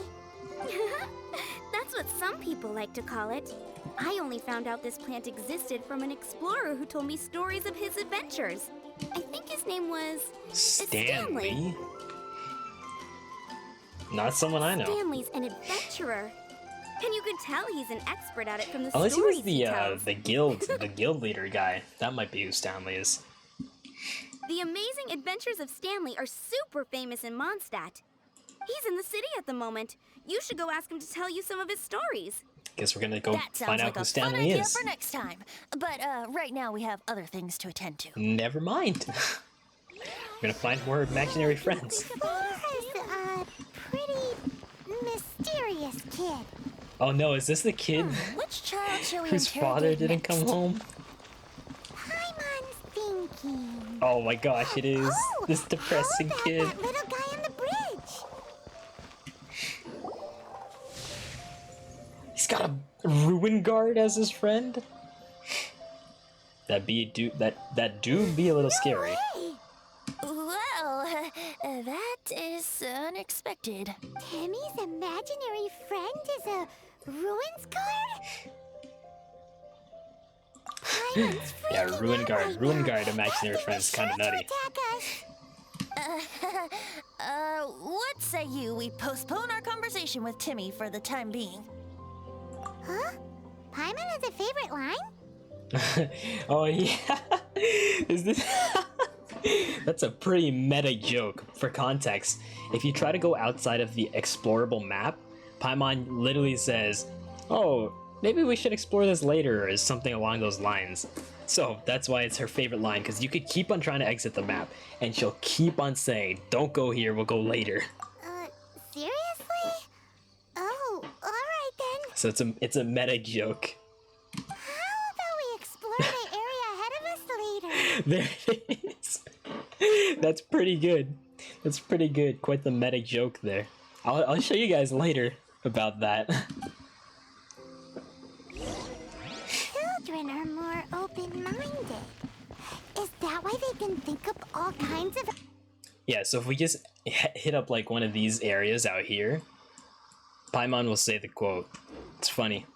That's what some people like to call it. I only found out this plant existed from an explorer who told me stories of his adventures. I think his name was... Stanley? Not someone I know. Stanley's an adventurer. And you can tell he's an expert at it from the Unless he stories was he tells. the guild leader guy. That might be who Stanley is. The amazing adventures of Stanley are super famous in Mondstadt. He's in the city at the moment. You should go ask him to tell you some of his stories. Guess we're gonna go That sounds find out like who a fun Stanley idea is. for next time. But right now we have other things to attend to. Never mind. We're gonna find more imaginary friends. Flora's a pretty mysterious kid. Oh no, is this the kid Which child shall we whose father interrogate didn't next? come home? Paimon's thinking. Oh my gosh, it is. Oh, This depressing how about kid. that little guy on the bridge? He's got a ruin guard as his friend? That do be a little scary. Hey, Well, that is unexpected. Timmy's imaginary friend is a ruins guard? Paimon's Yeah, freaking ruin out guard. right Ruin now. guard imaginary He's friend's sure kinda to nutty. attack us. What say you we postpone our conversation with Timmy for the time being? Huh? Paimon has a favorite line? Oh yeah. Is this That's a pretty meta joke. For context, if you try to go outside of the explorable map, Paimon literally says, "Oh, maybe we should explore this later," or something along those lines. So that's why it's her favorite line, because you could keep on trying to exit the map, and she'll keep on saying, "Don't go here, we'll go later." Seriously? Oh, alright then. So it's a meta joke. How about we explore the area ahead of us later? There it is. That's pretty good. That's pretty good. Quite the meta joke there. I'll show you guys later about that. Children are more open-minded. Is that why they can think up all kinds of... Yeah, so if we just hit up like one of these areas out here, Paimon will say the quote. It's funny.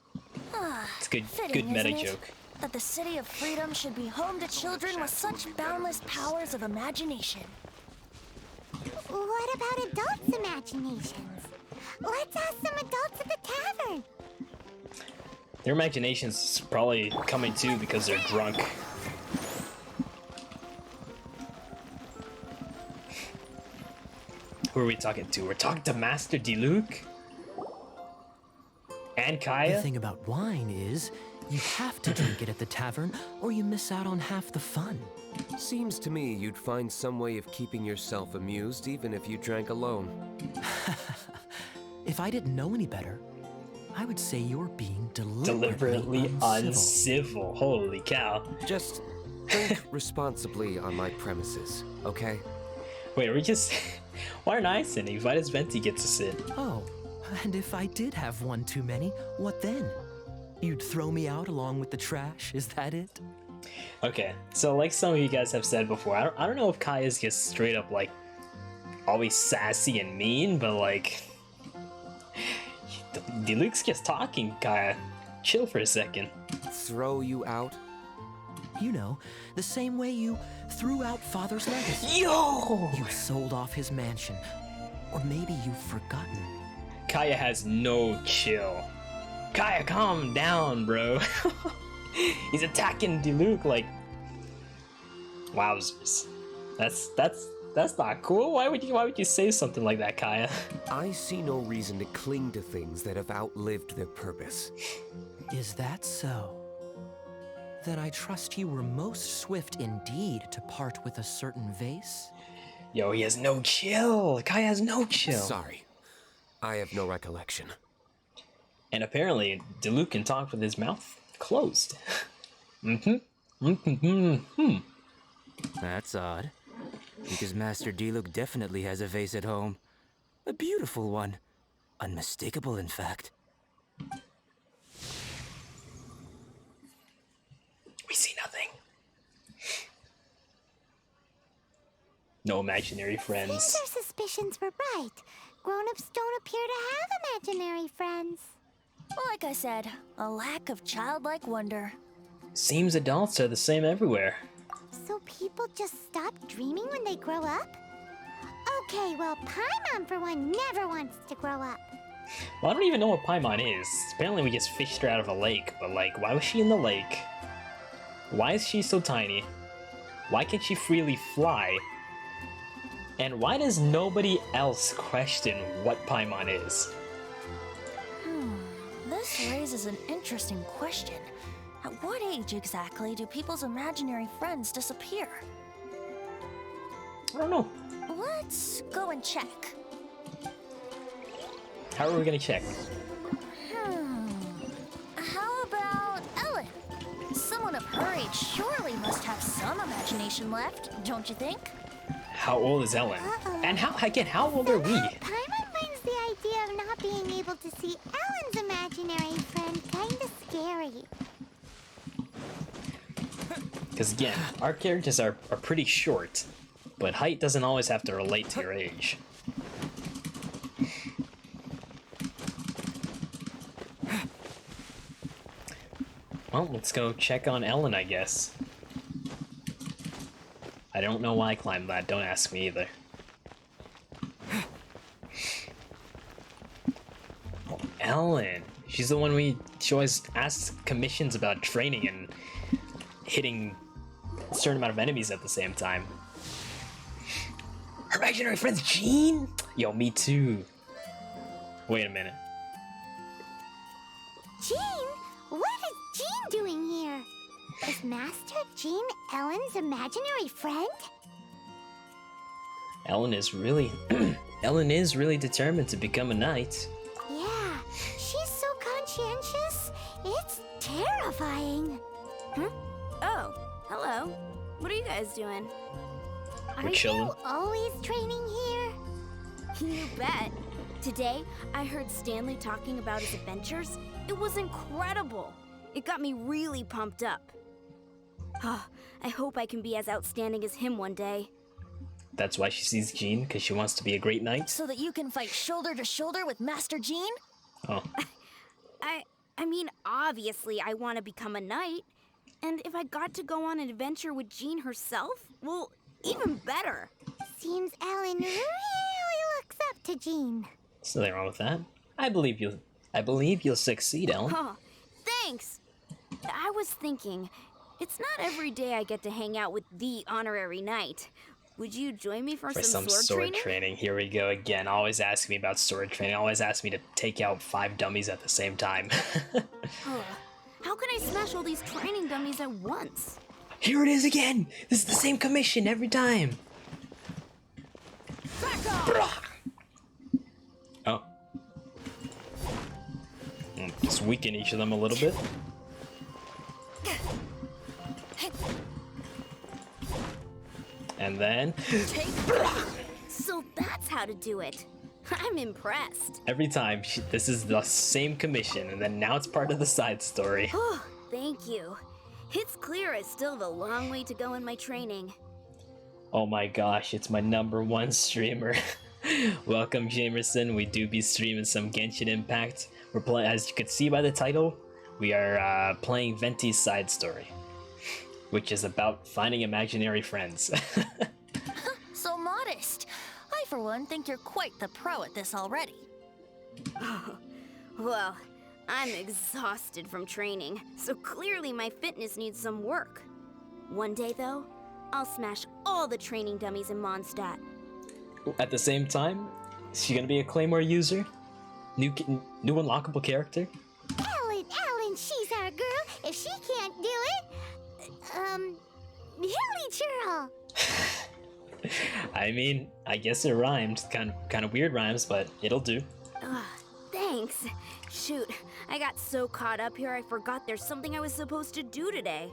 It's good, Fitting, good meta isn't it? joke. That the city of freedom should be home to children with such boundless powers of imagination. What about adults' imaginations? Let's ask some adults at the tavern. Their imagination's probably coming too because they're drunk. Who are we talking to? We're talking to Master Diluc? And The Kaya? thing about wine is, you have to drink it at the tavern, or you miss out on half the fun. Seems to me you'd find some way of keeping yourself amused even if you drank alone. If I didn't know any better, I would say you're being Deliberately uncivil. Holy cow. Just drink responsibly on my premises, okay? Wait, are we just... Why aren't I sitting? Why does Venti get to sit? Oh, and if I did have one too many, what then? You'd throw me out along with the trash, is that it? Okay, so like some of you guys have said before, I don't know if Kaya's just straight up like always sassy and mean, but like Diluc's just talking, Kaya. Chill for a second. Throw you out? You know, the same way you threw out Father's legacy. Yo! You sold off his mansion. Or maybe you've forgotten. Kaya has no chill. Kaya, calm down, bro. He's attacking Diluc like... Wowzers. That's not cool. Why would you say something like that, Kaya? I see no reason to cling to things that have outlived their purpose. Is that so? Then I trust you were most swift indeed to part with a certain vase? Yo, he has no chill. Kaya has no chill. Sorry, I have no recollection. And apparently, Diluc can talk with his mouth closed. That's odd. Because Master Diluc definitely has a vase at home. A beautiful one. Unmistakable, in fact. We see nothing. No imaginary friends. Seems our suspicions were right. Grown-ups don't appear to have imaginary friends. Like I said, a lack of childlike wonder. Seems adults are the same everywhere. So people just stop dreaming when they grow up? Okay, well, Paimon for one never wants to grow up. Well, I don't even know what Paimon is. Apparently we just fished her out of a lake, but like, why was she in the lake? Why is she so tiny? Why can she freely fly? And why does nobody else question what Paimon is? This raises an interesting question. At what age exactly do people's imaginary friends disappear? I don't know. Let's go and check. How are we gonna check? How about Ellen? Someone of her age surely must have some imagination left, don't you think? How old is Ellen? And how old are we? Paimon finds the idea of not being able to see Ellen's imaginary friend kinda scary. Because again, our characters are pretty short, but height doesn't always have to relate to your age. Well, let's go check on Ellen, I guess. I don't know why I climbed that, don't ask me either. Oh, Ellen! She's the one she always asks commissions about training and hitting a certain amount of enemies at the same time. Her imaginary friend's Jean? Yo, me too. Wait a minute. Jean? What is Jean doing here? Is Master Jean Ellen's imaginary friend? Ellen is really... Ellen is really determined to become a knight. Yeah, she's so conscientious. It's terrifying. Oh, hello. What are you guys doing? We're Are chilling. you always training here? You bet. Today, I heard Stanley talking about his adventures. It was incredible. It got me really pumped up. I hope I can be as outstanding as him one day. That's why she sees Jean, because she wants to be a great knight? So that you can fight shoulder to shoulder with Master Jean? Oh. I mean, obviously I want to become a knight. And if I got to go on an adventure with Jean herself, well, even better. Seems Ellen really looks up to Jean. There's nothing wrong with that. I believe you'll succeed, Ellen. Oh, thanks. I was thinking, it's not every day I get to hang out with the honorary knight. Would you join me for some sword sword training? training. Here we go again. Always ask me about sword training. Always ask me to take out 5 dummies at the same time. Ugh. How can I smash all these training dummies at once? Here it is again! This is the same commission every time! Oh. Just weaken each of them a little bit. And then... So that's how to do it. I'm impressed. Every time, this is the same commission, and then now it's part of the side story. Oh, thank you. It's clear I still have a long way to go in my training. Oh my gosh, it's my #1 streamer. Welcome, Jamerson. We do be streaming some Genshin Impact. We're playing, as you can see by the title, we are playing Venti's side story, which is about finding imaginary friends. So modest. I, for one, think you're quite the pro at this already. Well, I'm exhausted from training, so clearly my fitness needs some work. One day, though, I'll smash all the training dummies in Mondstadt. At the same time, is she gonna be a Claymore user? New unlockable character? Ellen, she's our girl. If she can't do it, Hilly Churl. I mean, I guess it rhymed. Kind of weird rhymes, but it'll do. Thanks. Shoot, I got so caught up here I forgot there's something I was supposed to do today.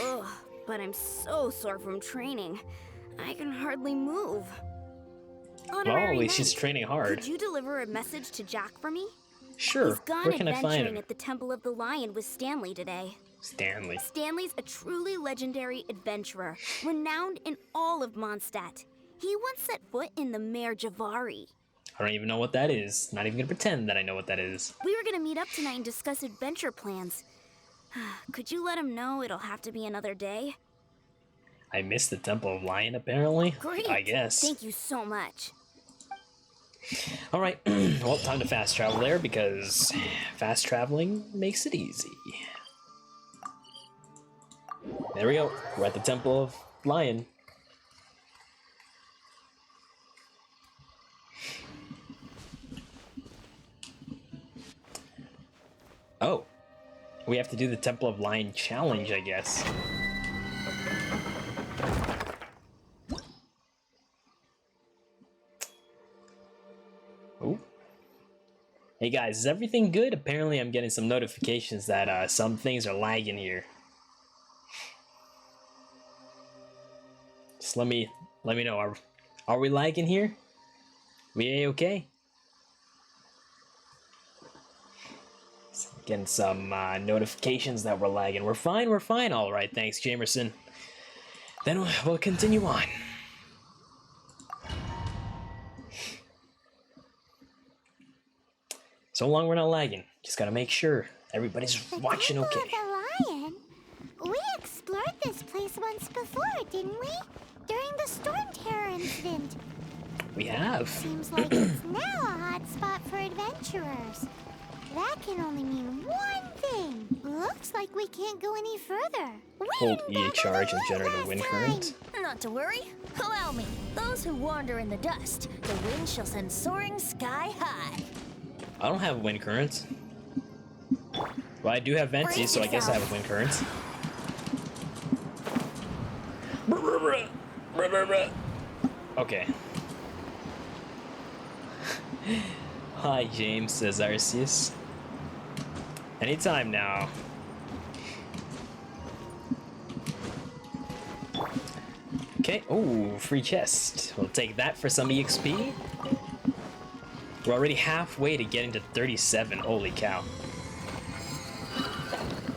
Ugh, but I'm so sore from training. I can hardly move. Well, at least she's training hard. Could you deliver a message to Jack for me? Sure. He's gone Where can I find adventuring him? at the Temple of the Lion with Stanley today. Stanley. Stanley's a truly legendary adventurer, renowned in all of Mondstadt. He once set foot in the Mare Javari. I don't even know what that is. Not even gonna pretend that I know what that is. We were gonna meet up tonight and discuss adventure plans. Could you let him know it'll have to be another day? I missed the Temple of Lion, apparently. Great! I guess. Thank you so much. Alright, well, time to fast travel there, because fast traveling makes it easy. There we go. We're at the Temple of Lion. Oh. We have to do the Temple of Lion challenge, I guess. Oh. Hey guys, is everything good? Apparently I'm getting some notifications that some things are lagging here. Just let me know. Are we lagging here? We A-okay? Getting some notifications that we're lagging. We're fine. All right, thanks, Jamerson. Then we'll continue on. So long we're not lagging. Just gotta make sure everybody's watching okay. The Lion? We explored this place once before, didn't we? During the Storm Terror incident. We have. Seems like it's now a hot spot for adventurers. That can only mean one thing. Looks like we can't go any further. Hold E charge and generate a wind current. Not to worry. Allow me. Those who wander in the dust, the wind shall send soaring sky high. I don't have wind currents. Well, I do have Venti, so I guess I have a wind current. Okay. Hi, James, says Arceus. Anytime now. Okay, oh, free chest. We'll take that for some EXP. We're already halfway to getting to 37, holy cow.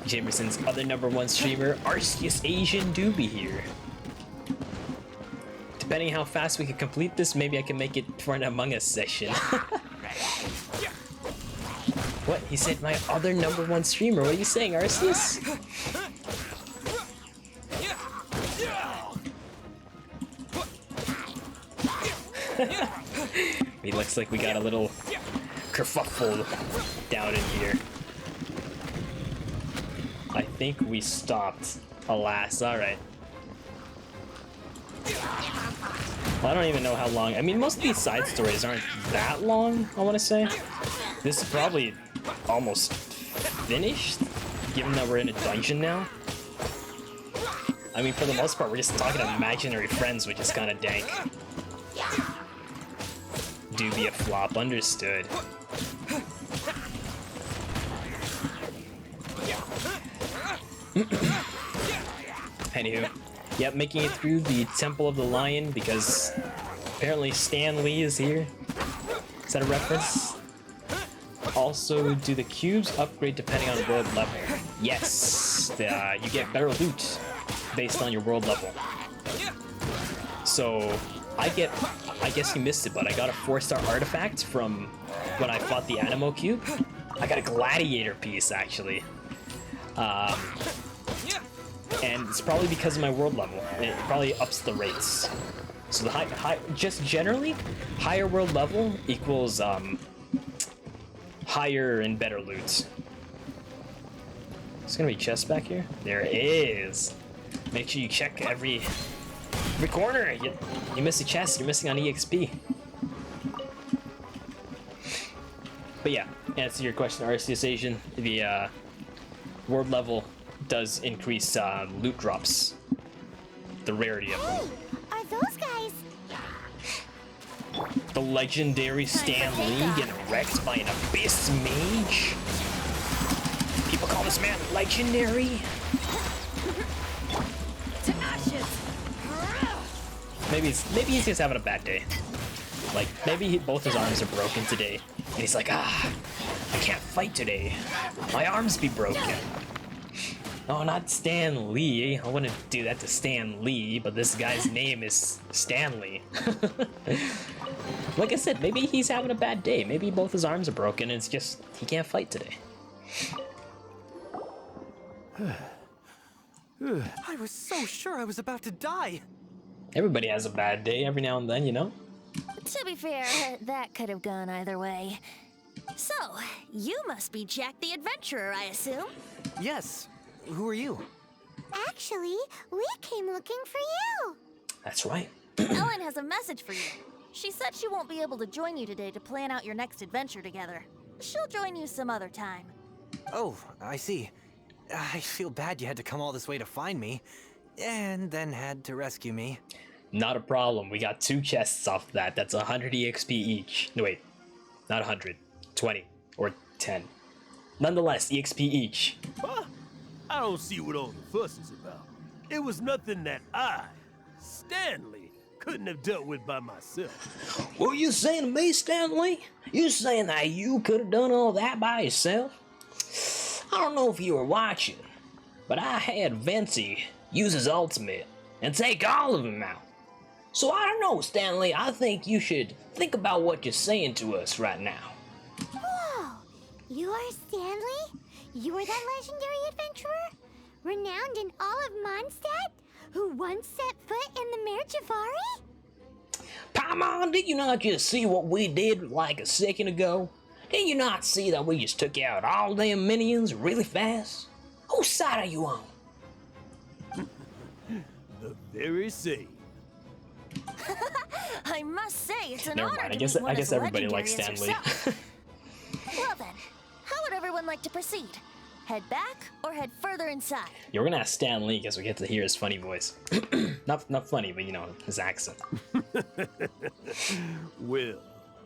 Jamerson's other #1 streamer, Arceus Asian Doobie here. Depending how fast we can complete this, maybe I can make it for an Among Us session. What? He said my other #1 streamer. What are you saying, Arceus? It looks like we got a little kerfuffle down in here. I think we stopped. Alas, alright. Well, I don't even know how long. I mean, most of these side stories aren't that long, I want to say. This is probably almost finished, given that we're in a dungeon now. I mean, for the most part, we're just talking to imaginary friends, which is kind of dank. Do be a flop, understood. Anywho, yep, making it through the Temple of the Lion because apparently Stan Lee is here. Is that a reference? Also, do the cubes upgrade depending on world level? Yes, you get better loot based on your world level. So, I guess you missed it, but I got a 4-star artifact from when I fought the Animo Cube. I got a gladiator piece, actually. And it's probably because of my world level. It probably ups the rates. So the just generally, higher world level equals higher and better loot. There's gonna be chests back here. There is. Make sure you check every corner. You miss a chest, you're missing on EXP. But yeah, answer your question, Arceus Asian. The world level does increase loot drops. The rarity of them. Hey, are those guys? The legendary Stan Lee getting wrecked by an abyss mage. People call this man legendary. Maybe he's just having a bad day. Like maybe both his arms are broken today, and he's like, I can't fight today. My arms be broken. No, not Stan Lee. I wouldn't do that to Stan Lee, but this guy's name is Stanley. Like I said, maybe he's having a bad day. Maybe both his arms are broken and it's just he can't fight today. I was so sure I was about to die. Everybody has a bad day every now and then, you know? To be fair, that could have gone either way. So, you must be Jack the Adventurer, I assume? Yes. Who are you? Actually, we came looking for you. That's right. Ellen has a message for you. She said she won't be able to join you today to plan out your next adventure together. She'll join you some other time. Oh, I see. I feel bad you had to come all this way to find me, and then had to rescue me. Not a problem. We got 2 chests off that. That's 100 EXP each. No, wait. Not 100. 20. Or 10. Nonetheless, EXP each. Huh? I don't see what all the fuss is about. It was nothing that I, Stanley, couldn't have dealt with by myself. What are you saying to me, Stanley? You saying that you could have done all that by yourself? I don't know if you were watching, but I had Venti use his ultimate and take all of them out. So I don't know, Stanley. I think you should think about what you're saying to us right now. Whoa! You are Stanley? You are that legendary adventurer? Renowned in all of Mondstadt? Who once set foot in the Mare Javari? Paimon, did you not just see what we did like a second ago? Did you not see that we just took out all them minions really fast? Whose side are you on? The very same. I must say, it's an Never honor mind. to I guess meet one as everybody legendary likes as Stan Lee. yourself. Well then, how would everyone like to proceed? Head back or head further inside? Yeah, we're gonna ask Stan Lee because we get to hear his funny voice. not funny, but you know, his accent. Well,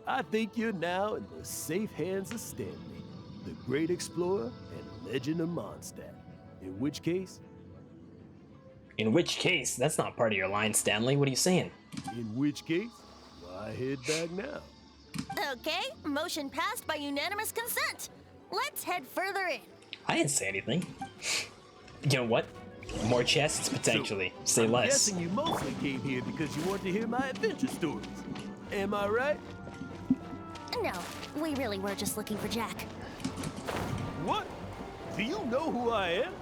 I think you're now in the safe hands of Stanley, the great explorer and legend of Mondstadt. In which case, That's not part of your line, Stanley. What are you saying? why head back now? Okay, motion passed by unanimous consent. Let's head further in. I didn't say anything. You know what? More chests, potentially. Say I'm less. guessing you mostly came here because you want to hear my adventure stories. Am I right? No, we really were just looking for Jack. What? Do you know who I am?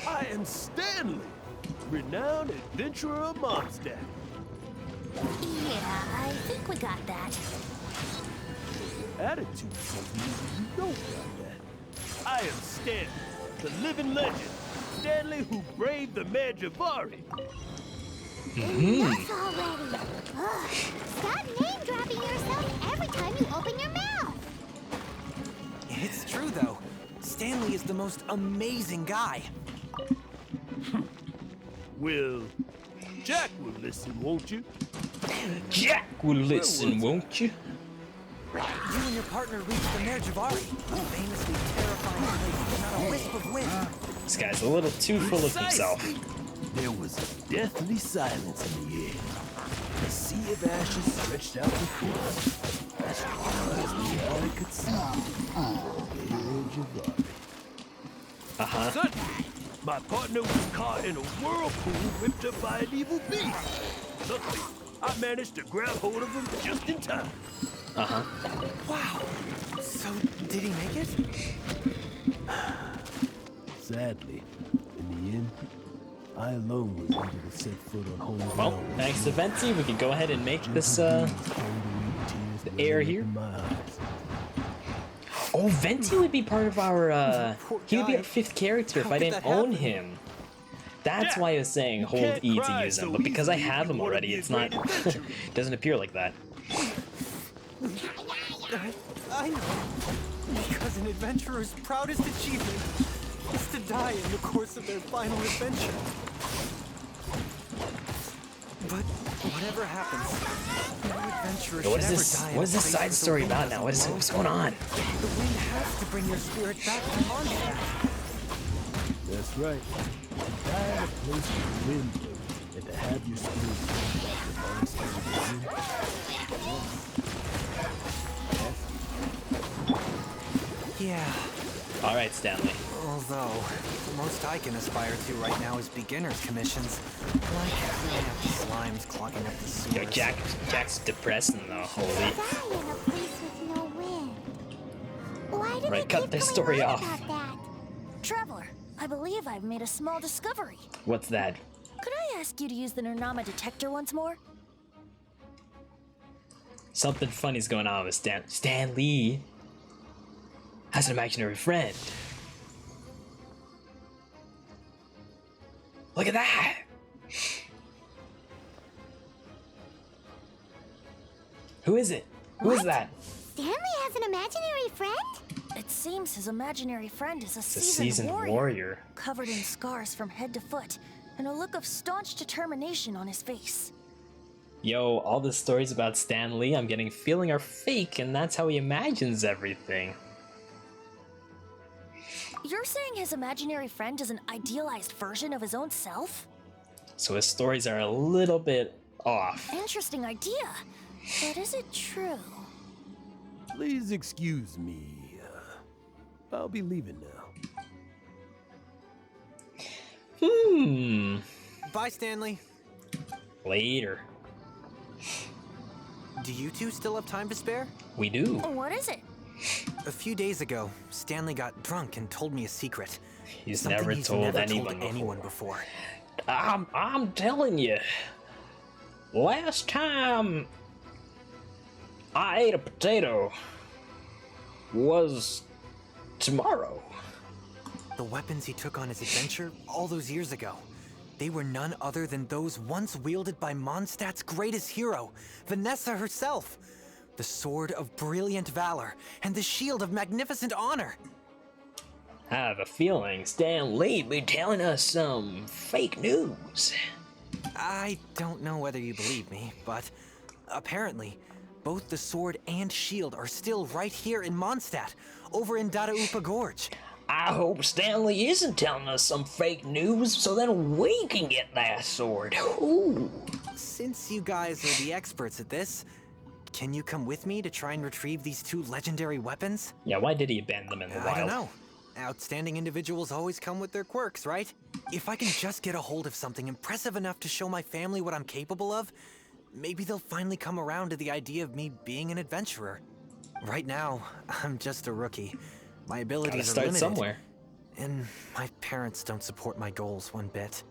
I am Stanley, renowned adventurer of Mondstadt. Yeah, I think we got that. Attitude tells me you don't got that. I am Stanley, the living legend, Stanley who braved the Magivari. Enough already! Ugh, stop name-dropping yourself every time you open your mouth! It's true, though. Stanley is the most amazing guy. Well, Jack will listen, won't you? Jack will listen, won't you? You and your partner reached the Merjavari, a famously terrifying place with not a wisp of wind. This guy's a little too full of himself. There was a deathly silence in the air. A sea of ashes stretched out before us. As far as the eye could see. Suddenly, my partner was caught in a whirlpool whipped up by an evil beast. Luckily, I managed to grab hold of him just in time. Wow. So, did he make it? Sadly, in the end, I alone was able to set foot on home ground. Well, thanks to Venti, we can go ahead and make this, the air here. Oh, Venti would be part of our, he would be our 5th character if I didn't own him. That's why I was saying hold E to use him, but because I have him already, it's not, doesn't appear like that. I know. Because an adventurer's proudest achievement is to die in the course of their final adventure. But whatever happens, no adventurer What should is this? ever die in What is a this place side where the story wind about now? doesn't What's blow. going on? The wind has to bring your spirit back to Mondstadt. That's right. To die in a place with wind blows, and to have your spirit Yeah, Alright, Stanley. although the most I can aspire to right now is beginner's commissions. Like cleaning up the slimes, clogging up the sewers. Yo, Jack's depressing though, holy. Die in a place with no wind. Why do Right, they cut keep this going story on off. about that? Traveler, I believe I've made a small discovery. What's that? Could I ask you to use the Nernama detector once more? Something funny's going on with Stan Lee has an imaginary friend. Look at that! Who is it? Who is that? Stanley has an imaginary friend? It seems his imaginary friend is a It's a seasoned seasoned warrior, warrior. covered in scars from head to foot, and a look of staunch determination on his face. Yo, all the stories about Stan Lee I'm getting feeling are fake, and that's how he imagines everything. You're saying his imaginary friend is an idealized version of his own self? So his stories are a little bit off. Interesting idea. But is it true? Please excuse me. I'll be leaving now. Bye, Stanley. Later. Do you two still have time to spare? We do. What is it? A few days ago, Stanley got drunk and told me a secret. He's Something never he's told never anyone told before. anyone before. I'm telling you. Last time I ate a potato was tomorrow. The weapons he took on his adventure all those years ago, they were none other than those once wielded by Mondstadt's greatest hero, Vanessa herself. The sword of brilliant valor and the shield of magnificent honor. I have a feeling Stan Lee be telling us some fake news. I don't know whether you believe me, but apparently, both the sword and shield are still right here in Mondstadt, over in Dadaupa Gorge. I hope Stanley isn't telling us some fake news so then we can get that sword. Ooh. Since you guys are the experts at this, can you come with me to try and retrieve these two legendary weapons? Yeah, why did he abandon them in the wild? I don't know. Outstanding individuals always come with their quirks, right? If I can just get a hold of something impressive enough to show my family what I'm capable of, maybe they'll finally come around to the idea of me being an adventurer. Right now, I'm just a rookie. My Gotta abilities are start limited, somewhere. and my parents don't support my goals one bit.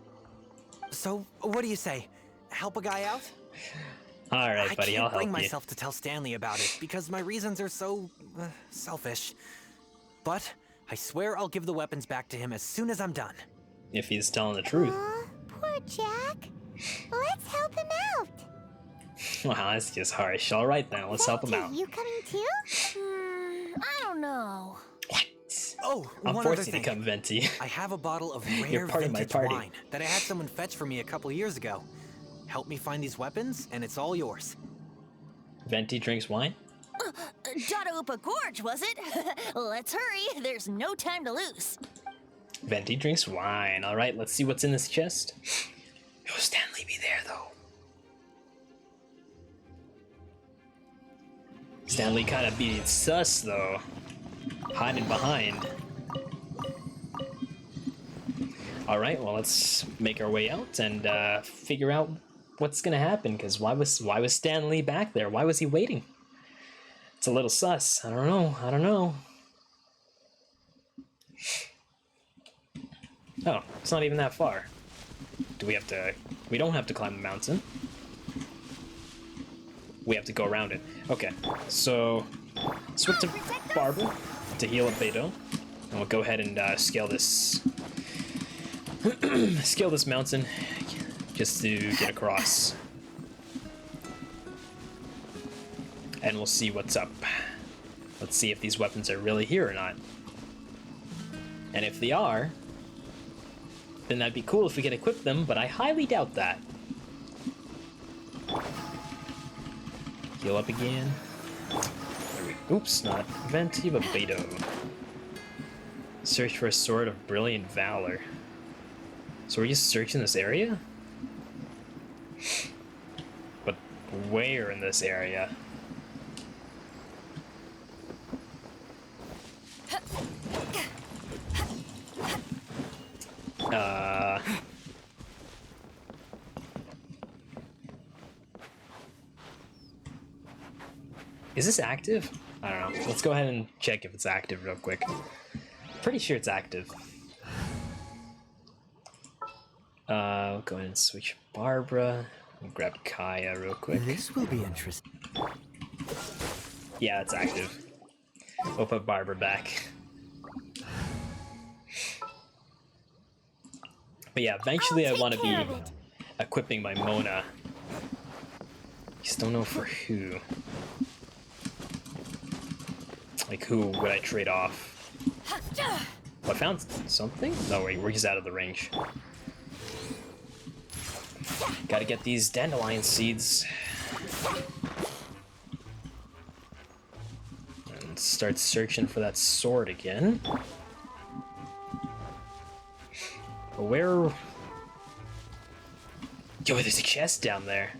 So, what do you say? Help a guy out? All right, buddy, I'll I can't bring help you. myself to tell Stanley about it because my reasons are so selfish. But I swear I'll give the weapons back to him as soon as I'm done. If he's telling the truth. Aw, poor Jack. Let's help him out. Wow, that's just harsh. Alright then, let's help him out. You coming too? I don't know. What? Oh, I'm one other forced you to thing. come, Venti. I have a bottle of You're rare part of my vintage party. wine that I had someone fetch for me a couple years ago. Help me find these weapons, and it's all yours. Venti drinks wine? Dadaupa Gorge, was it? Let's hurry. There's no time to lose. Venti drinks wine. Alright, let's see what's in this chest. Yo, Stanley be there though. Stanley kind of being sus though. Hiding behind. Alright, well let's make our way out and figure out what's gonna happen, because why was Stanley back there? Why was he waiting? It's a little sus. I don't know. Oh, it's not even that far. We don't have to climb the mountain. We have to go around it. Okay, so switch to Barbara to heal up Beto. And we'll go ahead and scale this scale this mountain just to get across. And we'll see what's up. Let's see if these weapons are really here or not. And if they are, then that'd be cool if we could equip them, but I highly doubt that. Heal up again. Oops, not Venti, but Beto. Search for a sword of brilliant valor. So we're just searching this area? But where in this area? Is this active? I don't know. Let's go ahead and check if it's active real quick. Pretty sure it's active. We'll go ahead and switch Barbara. We'll grab Kaya real quick. This will be interesting. Yeah, it's active. We'll put Barbara back. But yeah, eventually I want to be equipping my Mona. Just don't know for who. Like, who would I trade off? Oh, I found something? No, wait, we're just out of the range. Gotta get these dandelion seeds. And start searching for that sword again. But where... Yo, there's a chest down there.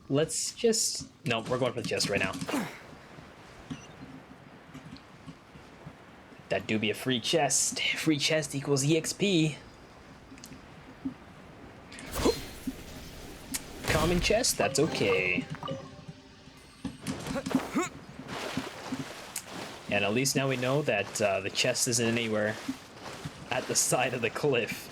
Let's just... No, we're going for the chest right now. That do be a free chest. Free chest equals EXP. Common chest? That's okay. And at least now we know that the chest isn't anywhere at the side of the cliff.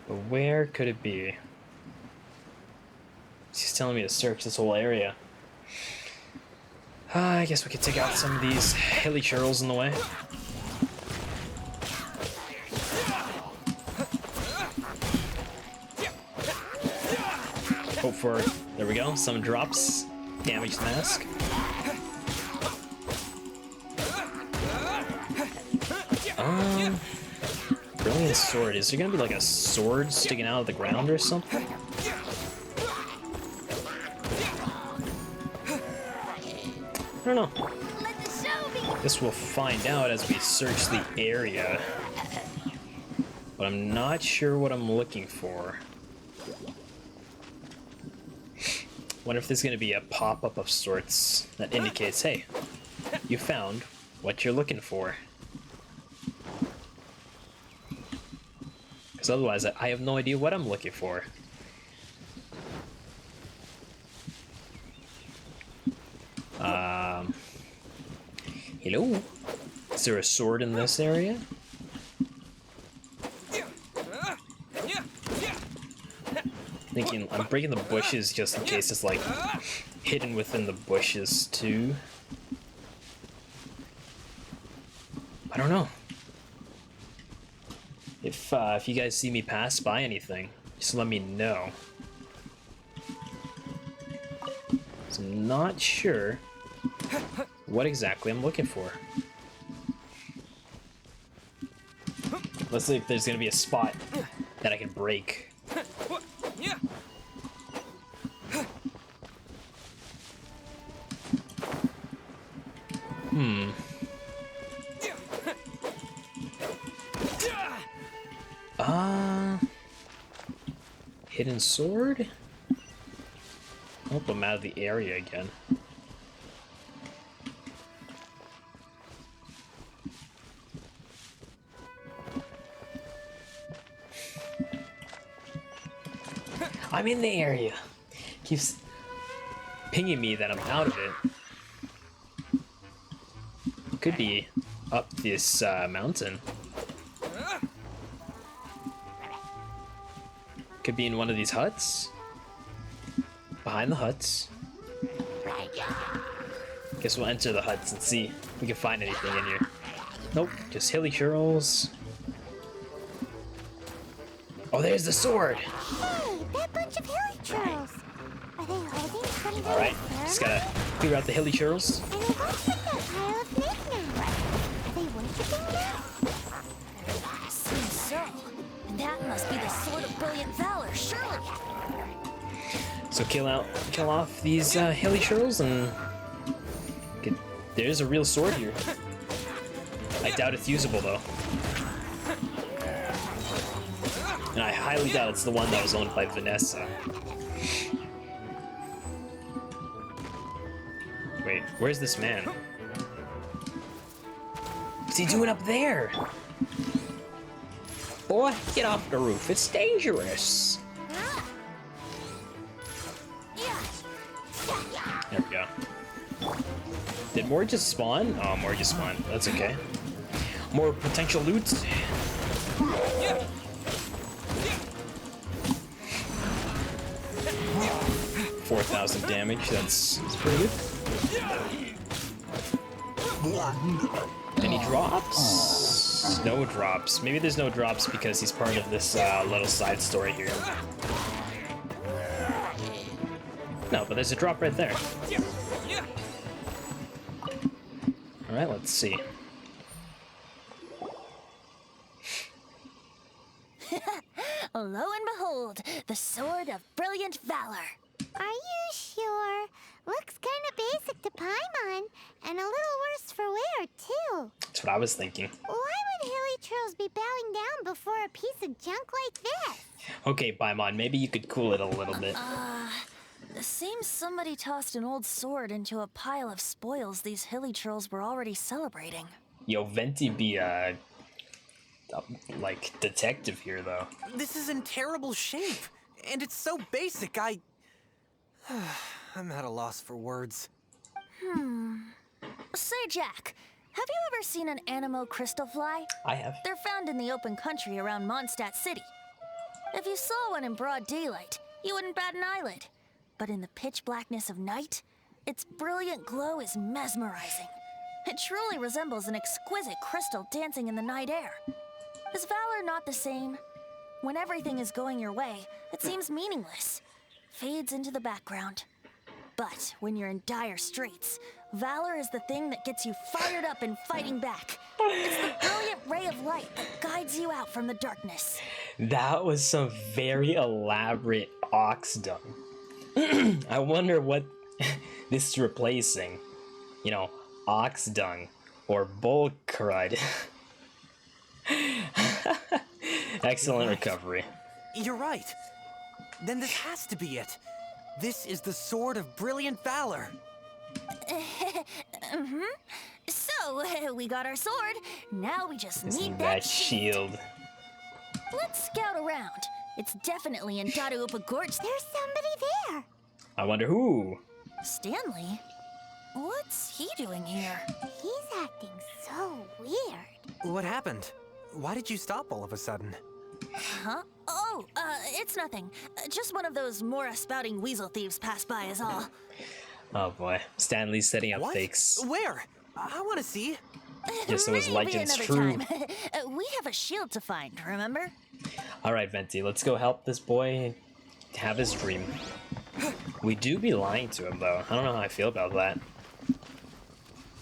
But where could it be? She's telling me to search this whole area. I guess we could take out some of these hilly churls in the way. Hope for, there we go, some drops. Damage mask. Brilliant sword. Is there gonna be like a sword sticking out of the ground or something? I don't know. Guess we'll find out as we search the area. But I'm not sure what I'm looking for. Wonder if there's gonna be a pop-up of sorts that indicates, hey, you found what you're looking for. Because otherwise, I have no idea what I'm looking for. Hello? Is there a sword in this area? Thinking I'm breaking the bushes just in case it's like hidden within the bushes too. I don't know. If you guys see me pass by anything, just let me know. So I'm not sure what exactly I'm looking for. Let's see if there's gonna be a spot that I can break. Hidden sword? Oh, I'm out of the area again. I'm in the area. Keeps pinging me that I'm out of it. Could be up this mountain. Could be in one of these huts. Behind the huts. Guess we'll enter the huts and see if we can find anything in here. Nope, just hilly churls. Oh, there's the sword! Hey, that bunch of hilly churls. Are they holding something? Alright, just gotta clear out the hilly churls. And they worship that pile of knickknacks. Are they worshiping that? Seems so. And that must be the Sword of Brilliant Valor, surely. So kill off these hilly churls and there's a real sword here. I doubt it's usable though. And I highly doubt it's the one that was owned by Vanessa. Wait, where's this man? What's he doing up there? Boy, get off the roof. It's dangerous. There we go. Did more just spawn? Oh, more just spawned. That's okay. More potential loot. 4,000 damage. That's pretty good. Any drops? No drops. Maybe there's no drops because he's part of this little side story here. No, but there's a drop right there. Alright, let's see. Lo and behold, the Sword of Brilliant Valor. Are you sure? Looks kind of basic to Paimon, and a little worse for wear, too. That's what I was thinking. Why would hilly churls be bowing down before a piece of junk like this? Okay, Paimon, maybe you could cool it a little bit. Seems somebody tossed an old sword into a pile of spoils these hilly trolls were already celebrating. Yo, Venti be like detective here though. This is in terrible shape, and it's so basic. I'm at a loss for words. Say, Jack, have you ever seen an Animo crystal fly? I have. They're found in the open country around Mondstadt City. If you saw one in broad daylight, you wouldn't bat an eyelid. But in the pitch blackness of night, its brilliant glow is mesmerizing. It truly resembles an exquisite crystal dancing in the night air. Is valor not the same? When everything is going your way, it seems meaningless, fades into the background. But when you're in dire straits, valor is the thing that gets you fired up and fighting back. It's the brilliant ray of light that guides you out from the darkness. That was some very elaborate ox dung. I wonder what this is replacing. You know, ox dung or bull crud. Excellent recovery. You're right. Then this has to be it. This is the Sword of Brilliant Valor. So, we got our sword. Now we just Just need need that that shield. Let's scout around. It's definitely in Dadaupa Gorge. There's somebody there. I wonder who. Stanley? What's he doing here? He's acting so weird. What happened? Why did you stop all of a sudden? Huh? It's nothing. Just one of those Mora spouting weasel thieves passed by is all. Oh boy, Stanley's setting up What? fakes. Where? I want to see. Just so his Maybe legend's another true. time. We have a shield to find, remember? Alright, Venti, let's go help this boy have his dream. We do be lying to him, though. I don't know how I feel about that.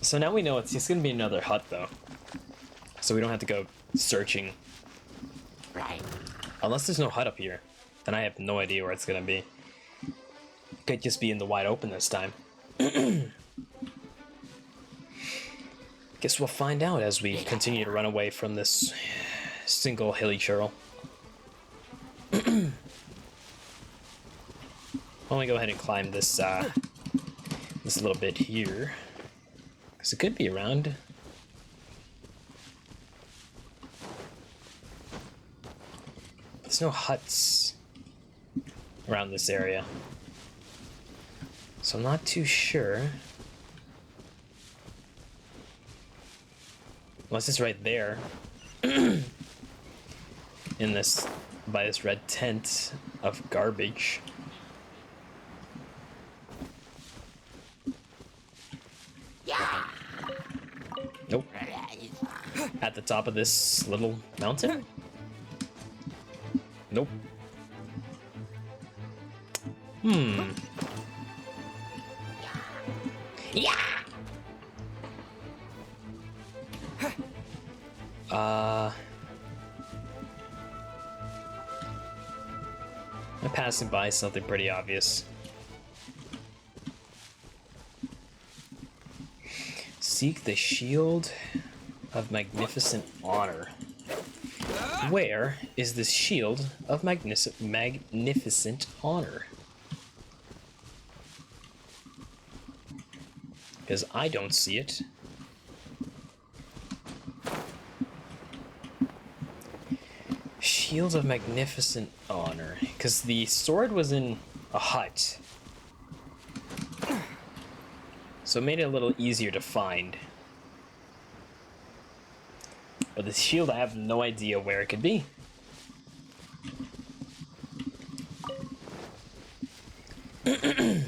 So now we know it's gonna be another hut, though. So we don't have to go searching. Right. Unless there's no hut up here. Then I have no idea where it's gonna be. Could just be in the wide open this time. Guess we'll find out as we continue to run away from this single hilly churl. Why don't we go ahead and climb this this little bit here? Because it could be around. There's no huts around this area. So I'm not too sure. Unless it's right there. In this, by this red tent of garbage. Nope. At the top of this little mountain? Nope. Hmm. Yeah. I'm passing by something pretty obvious. Seek the shield of magnificent honor. Where is this shield of magnificent honor? Because I don't see it. Shield of magnificent honor. Because the sword was in a hut. So it made it a little easier to find. But the shield, I have no idea where it could be. It's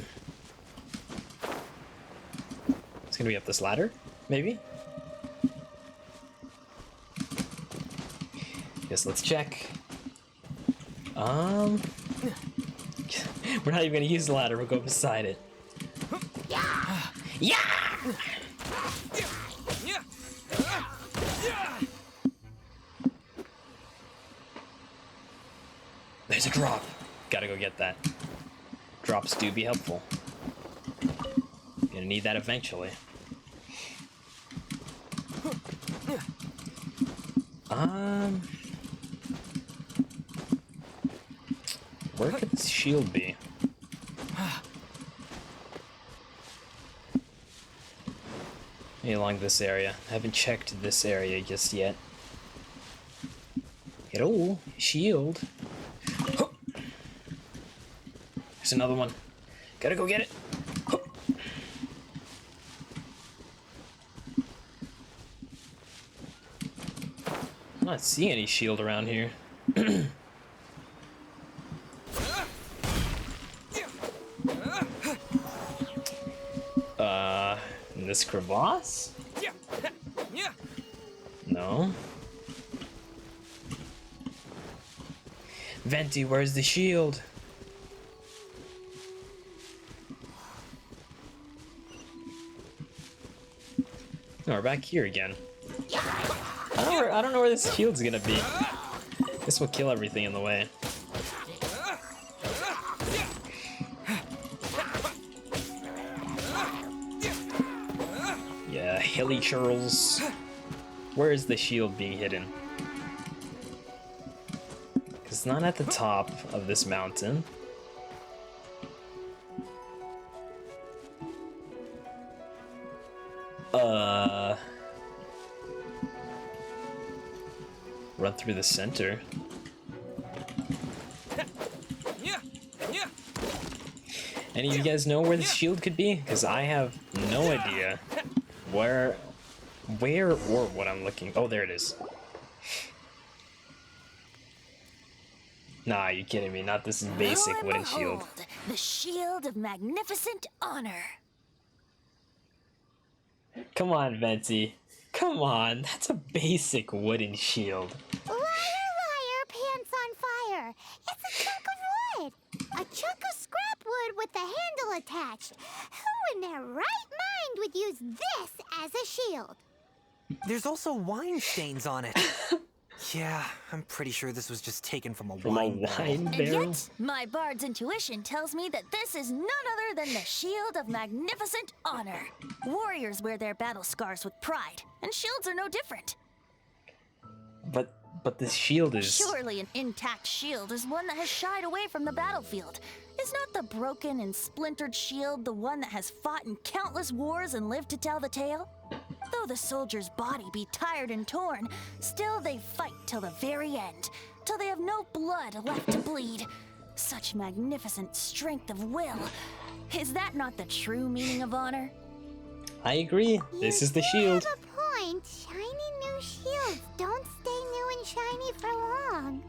gonna be up this ladder, maybe? Yes, let's check. We're not even gonna use the ladder, we'll go beside it. Yeah! There's a drop. Gotta go get that. Drops do be helpful. Gonna need that eventually. Where could this shield be? Maybe along this area. I haven't checked this area just yet. Hello, shield. There's another one. Gotta go get it. I'm not seeing any shield around here. In this crevasse? No. Venti, where's the shield? No, we're back here again. I don't know where this shield's gonna be. This will kill everything in the way. Yeah, hilly churls. Where is the shield being hidden? It's not at the top of this mountain. Run through the center. Any of you guys know where this shield could be? Because I have no idea where or what I'm looking. Oh, there it is. Nah, you kidding me? Not this Lo basic and wooden shield. behold, the shield of magnificent honor. Come on, Venti. Come on, that's a basic wooden shield. Liar, liar, pants on fire. It's a chunk of wood. A chunk of scrap wood with the handle attached. Who in their right mind would use this as a shield? There's also wine stains on it. Yeah, I'm pretty sure this was just taken from a From a wine barrel. wine And barrel? yet, my bard's intuition tells me that this is none other than the shield of magnificent honor. Warriors wear their battle scars with pride, and shields are no different. But this shield is... Surely an intact shield is one that has shied away from the battlefield. Is not the broken and splintered shield the one that has fought in countless wars and lived to tell the tale? Though the soldier's body be tired and torn, still they fight till the very end, till they have no blood left to bleed. Such magnificent strength of will. Is that not the true meaning of honor? I agree. This is the shield. You have a point. Shiny new shields don't stay new and shiny for long.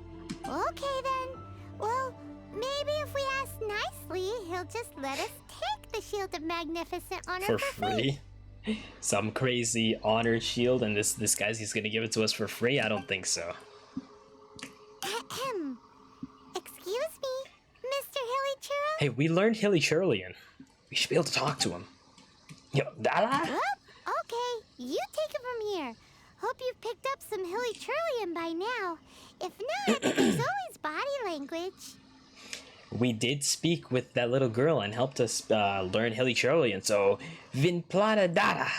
Okay then. Well, maybe if we ask nicely, he'll just let us take the shield of magnificent honor For for free. free? Some crazy honored shield, and this guy's he's gonna give it to us for free? I don't think so. Ahem. Excuse me, Mr. Hillychurl? Hey, we learned Hillychurlian. We should be able to talk to him. Yo, Dala? Oh, okay. You take it from here. Hope you've picked up some Hillychurlian by now. If not, there's always body language. We did speak with that little girl and helped us learn Hillychurlian, so Vinplata Dara.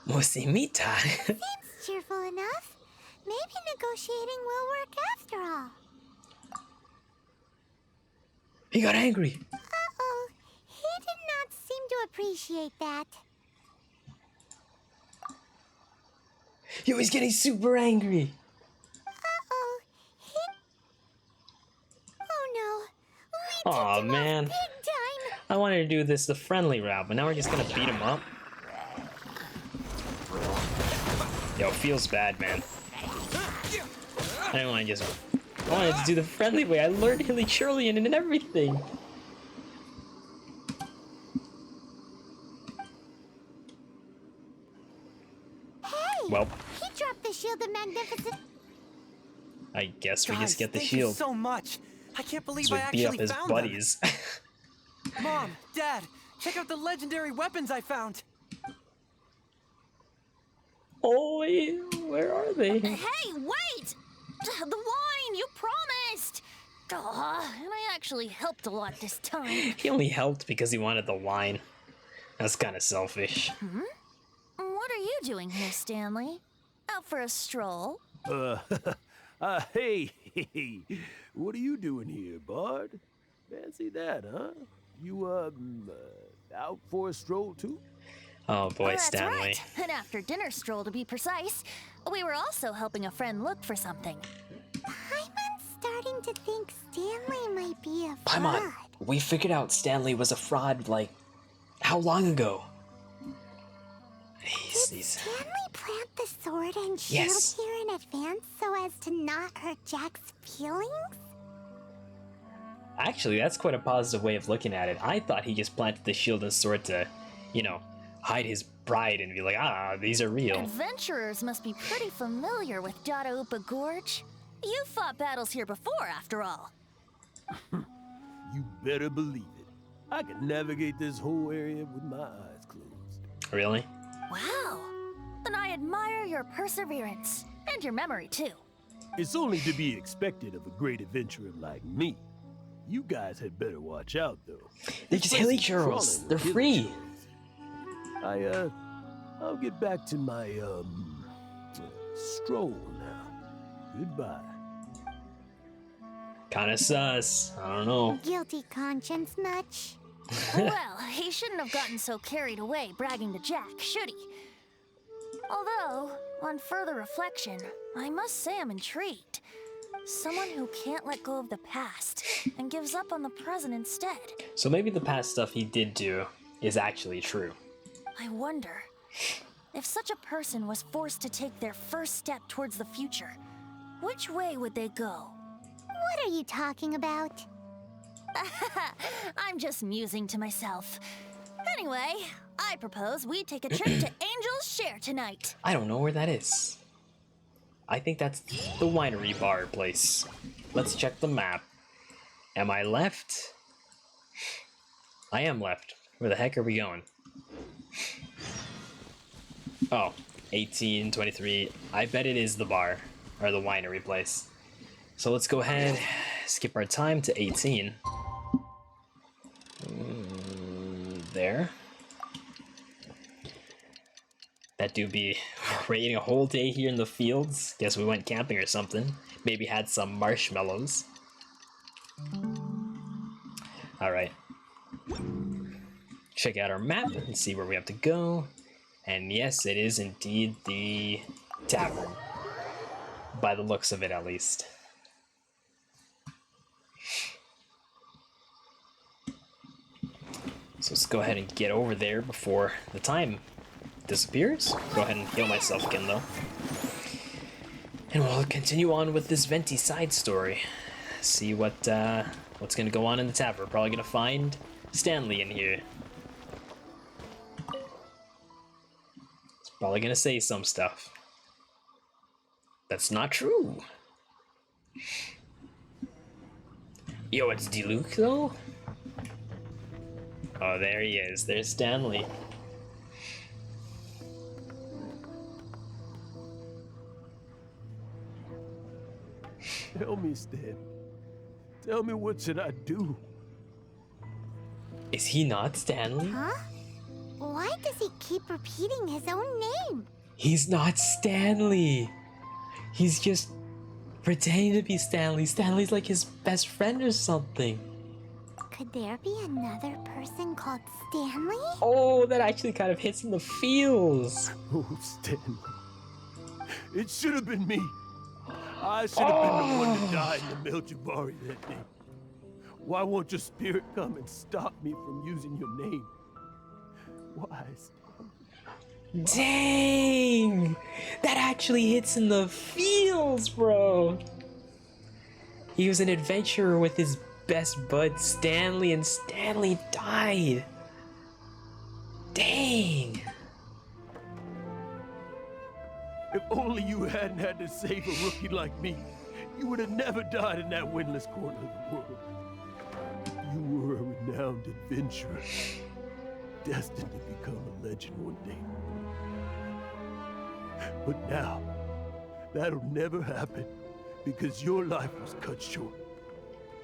Mosimita. Seems cheerful enough. Maybe negotiating will work after all. He got angry. Uh-oh. He did not seem to appreciate that. Yo, he's getting super angry. Uh-oh. Oh no. We Aw, tipped him man. off big time. I wanted to do this the friendly route, but now we're just gonna beat him up. Yo, feels bad, man. I didn't want to just... I wanted to do the friendly way. I learned Hillychurlian and everything. Hey! Well, He dropped the shield of magnificent. I guess we Guys, just get the thank shield. you so much. I can't believe So I we beat up actually his found buddies. them. Mom, Dad, check out the legendary weapons I found. Oh, where are they? Hey, wait! The wine, you promised! Aw, and I actually helped a lot this time. He only helped because he wanted the wine. That's kind of selfish. What are you doing here, Stanley? Out for a stroll? Hey, what are you doing here, Bard? Fancy that, huh? You, out for a stroll too? Oh boy, That's Stanley. right. An after dinner stroll, to be precise. We were also helping a friend look for something. Paimon's starting to think Stanley might be a fraud. Paimon, we figured out Stanley was a fraud, like, how long ago? Did Stanley plant the sword and shield Yes. here in advance so as to not hurt Jack's feelings? Actually, that's quite a positive way of looking at it. I thought he just planted the shield and sword to, you know, hide his pride and be like, these are real. Adventurers must be pretty familiar with Dadaupa Gorge. You fought battles here before, after all. You better believe it. I can navigate this whole area with my eyes closed. Really? Wow. Then I admire your perseverance. And your memory, too. It's only to be expected of a great adventurer like me. You guys had better watch out, though. They're just This place hilly is churls. crawling They're with free. hilly churls. I'll get back to my, stroll now. Goodbye. Kinda sus. I don't know. Guilty conscience much? Well, he shouldn't have gotten so carried away bragging to Jack, should he? Although, on further reflection, I must say I'm intrigued. Someone who can't let go of the past and gives up on the present instead. So maybe the past stuff he did do is actually true. I wonder, if such a person was forced to take their first step towards the future, which way would they go? What are you talking about? I'm just musing to myself. Anyway, I propose we take a trip to Angel's Share tonight. I don't know where that is. I think that's the winery bar place. Let's check the map. Am I left? I am left. Where the heck are we going? Oh, 18, 23. I bet it is the bar, or the winery place. So let's go ahead, skip our time to 18. There. That do be waiting a whole day here in the fields. Guess we went camping or something. Maybe had some marshmallows. Alright. Check out our map and see where we have to go. And yes, it is indeed the tavern. By the looks of it, at least. So let's go ahead and get over there before the time disappears. Go ahead and heal myself again, though. And we'll continue on with this Venti side story. See what's gonna go on in the tavern. We're probably gonna find Stanley in here. He's probably gonna say some stuff. That's not true. Yo, it's Diluc, though? Oh, there he is. There's Stanley. Tell me, Stan. Tell me, what should I do? Is he not Stanley? Huh? Why does he keep repeating his own name? He's not Stanley. He's just pretending to be Stanley. Stanley's like his best friend or something. Could there be another person called Stanley? Oh, that actually kind of hits in the feels. Oh, Stanley. It should have been me. I should have been the one to die in the Melchivari that day. Why won't your spirit come and stop me from using your name? Why, Stanley? Dang! That actually hits in the feels, bro. He was an adventurer with his best bud Stanley, and Stanley died. Dang! If only you hadn't had to save a rookie like me, you would have never died in that windless corner of the world. You were a renowned adventurer, destined to become a legend one day. But now, that'll never happen, because your life was cut short,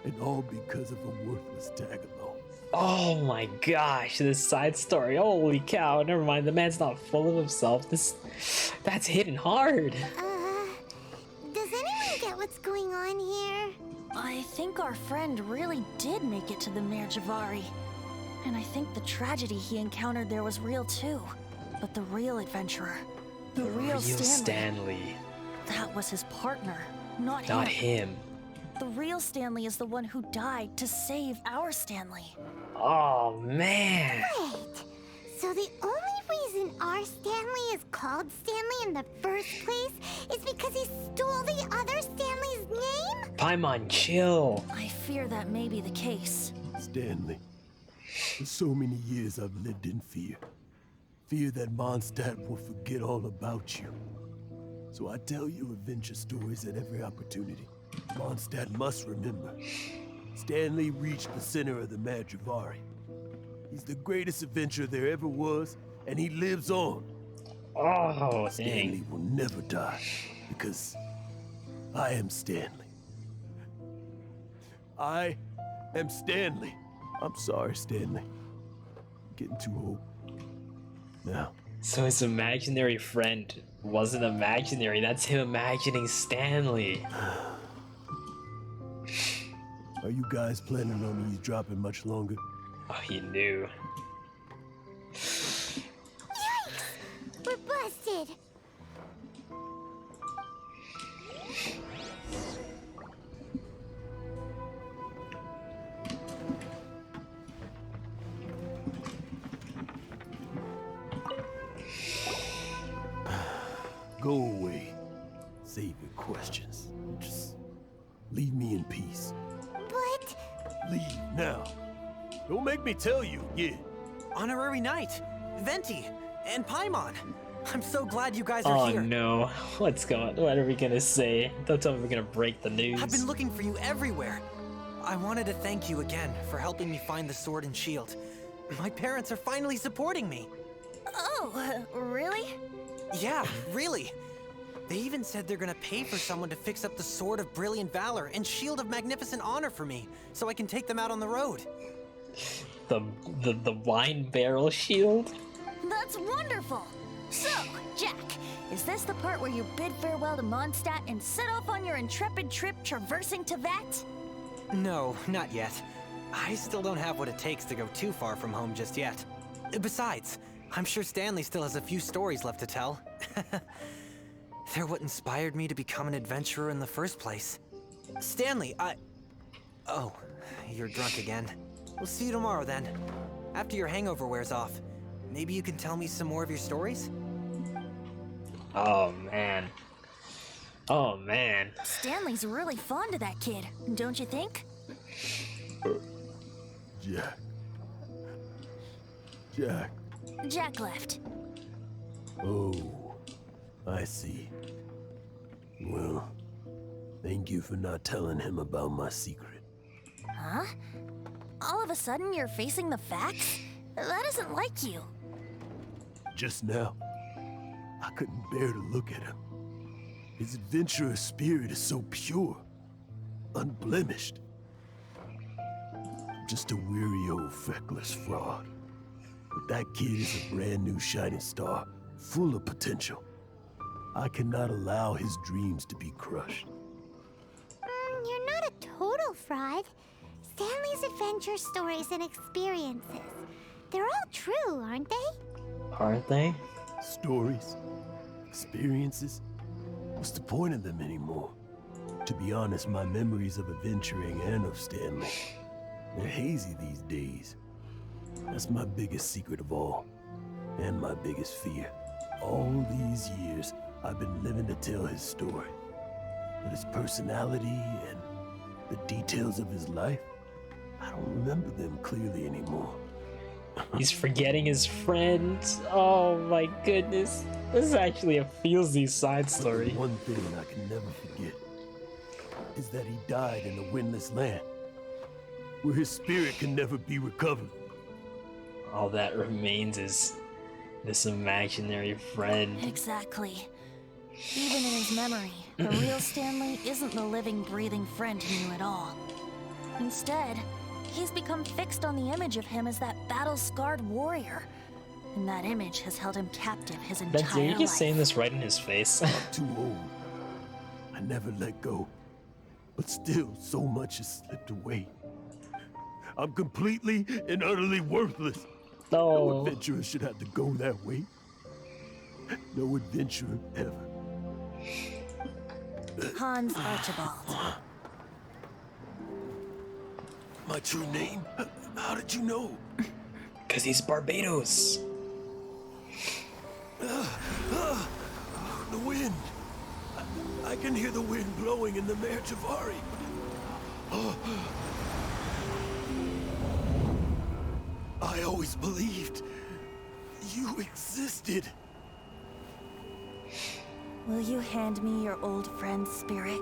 and all because of a worthless tag-along. Oh my gosh, this side story. Holy cow, never mind. The man's not full of himself. That's hitting hard. Does anyone get what's going on here? I think our friend really did make it to the Merjavari. And I think the tragedy he encountered there was real too. But the real adventurer, the real Stanley. That was his partner, not Not him. him. The real Stanley is the one who died to save our Stanley. Oh man. Wait, so the only reason our Stanley is called Stanley in the first place is because he stole the other Stanley's name? Paimon, chill. I fear that may be the case. Stanley, for so many years I've lived in fear. Fear that Mondstadt will forget all about you. So I tell you adventure stories at every opportunity. Mondstadt must remember. Stanley reached the center of the Merjavari. He's the greatest adventurer there ever was, and he lives on. Oh, Stanley dang. will never die, because I am Stanley. I am Stanley. I'm sorry, Stanley. Getting too old. Now. So his imaginary friend wasn't imaginary. That's him imagining Stanley. Are you guys planning on eavesdropping much longer? Oh, he knew. Yikes! We're busted! Go away. Save your questions. Just Leave me in peace. But Leave now. Don't make me tell you again. Honorary Knight, Venti, and Paimon. I'm so glad you guys are Oh here. no, what are we gonna say? Don't tell me we're gonna break the news. I've been looking for you everywhere. I wanted to thank you again for helping me find the sword and shield. My parents are finally supporting me. Oh, really? Yeah, really. They even said they're gonna pay for someone to fix up the Sword of Brilliant Valor and Shield of Magnificent Honor for me, so I can take them out on the road. The wine barrel shield? That's wonderful! So, Jack, is this the part where you bid farewell to Mondstadt and set off on your intrepid trip traversing Tevat? No, not yet. I still don't have what it takes to go too far from home just yet. Besides, I'm sure Stanley still has a few stories left to tell. They're what inspired me to become an adventurer in the first place. Stanley, Oh, you're drunk again. We'll see you tomorrow then. After your hangover wears off. Maybe you can tell me some more of your stories? Oh man. Oh man. Stanley's really fond of that kid, don't you think? Jack. Jack. Jack left. Oh, I see. Well, thank you for not telling him about my secret. Huh? All of a sudden you're facing the facts? That isn't like you. Just now, I couldn't bear to look at him. His adventurous spirit is so pure, unblemished. Just a weary old feckless fraud. But that kid is a brand new shining star, full of potential. I cannot allow his dreams to be crushed. you're not a total fraud. Stanley's adventure stories and experiences. They're all true, aren't they? Aren't they? Stories, experiences. What's the point of them anymore? To be honest, my memories of adventuring and of Stanley, they're hazy these days. That's my biggest secret of all, and my biggest fear. All these years, I've been living to tell his story. But his personality and the details of his life, I don't remember them clearly anymore. He's forgetting his friends. Oh my goodness. This is actually a feelsy side story. One thing I can never forget is that he died in a windless land, where his spirit can never be recovered. All that remains is this imaginary friend. Exactly. Even in his memory, the real Stanley isn't the living, breathing friend he knew at all. Instead, he's become fixed on the image of him as that battle-scarred warrior. And that image has held him captive his entire Venti, are you life. just saying this right in his face? Too old. I never let go. But still, so much has slipped away. I'm completely and utterly worthless. No No. adventurer should have to go that way. No adventurer ever. Hans Archibald. My true name? How did you know? Because he's Barbados. The wind. I can hear the wind blowing in the Mare Javari. I always believed you existed. Will you hand me your old friend's spirit?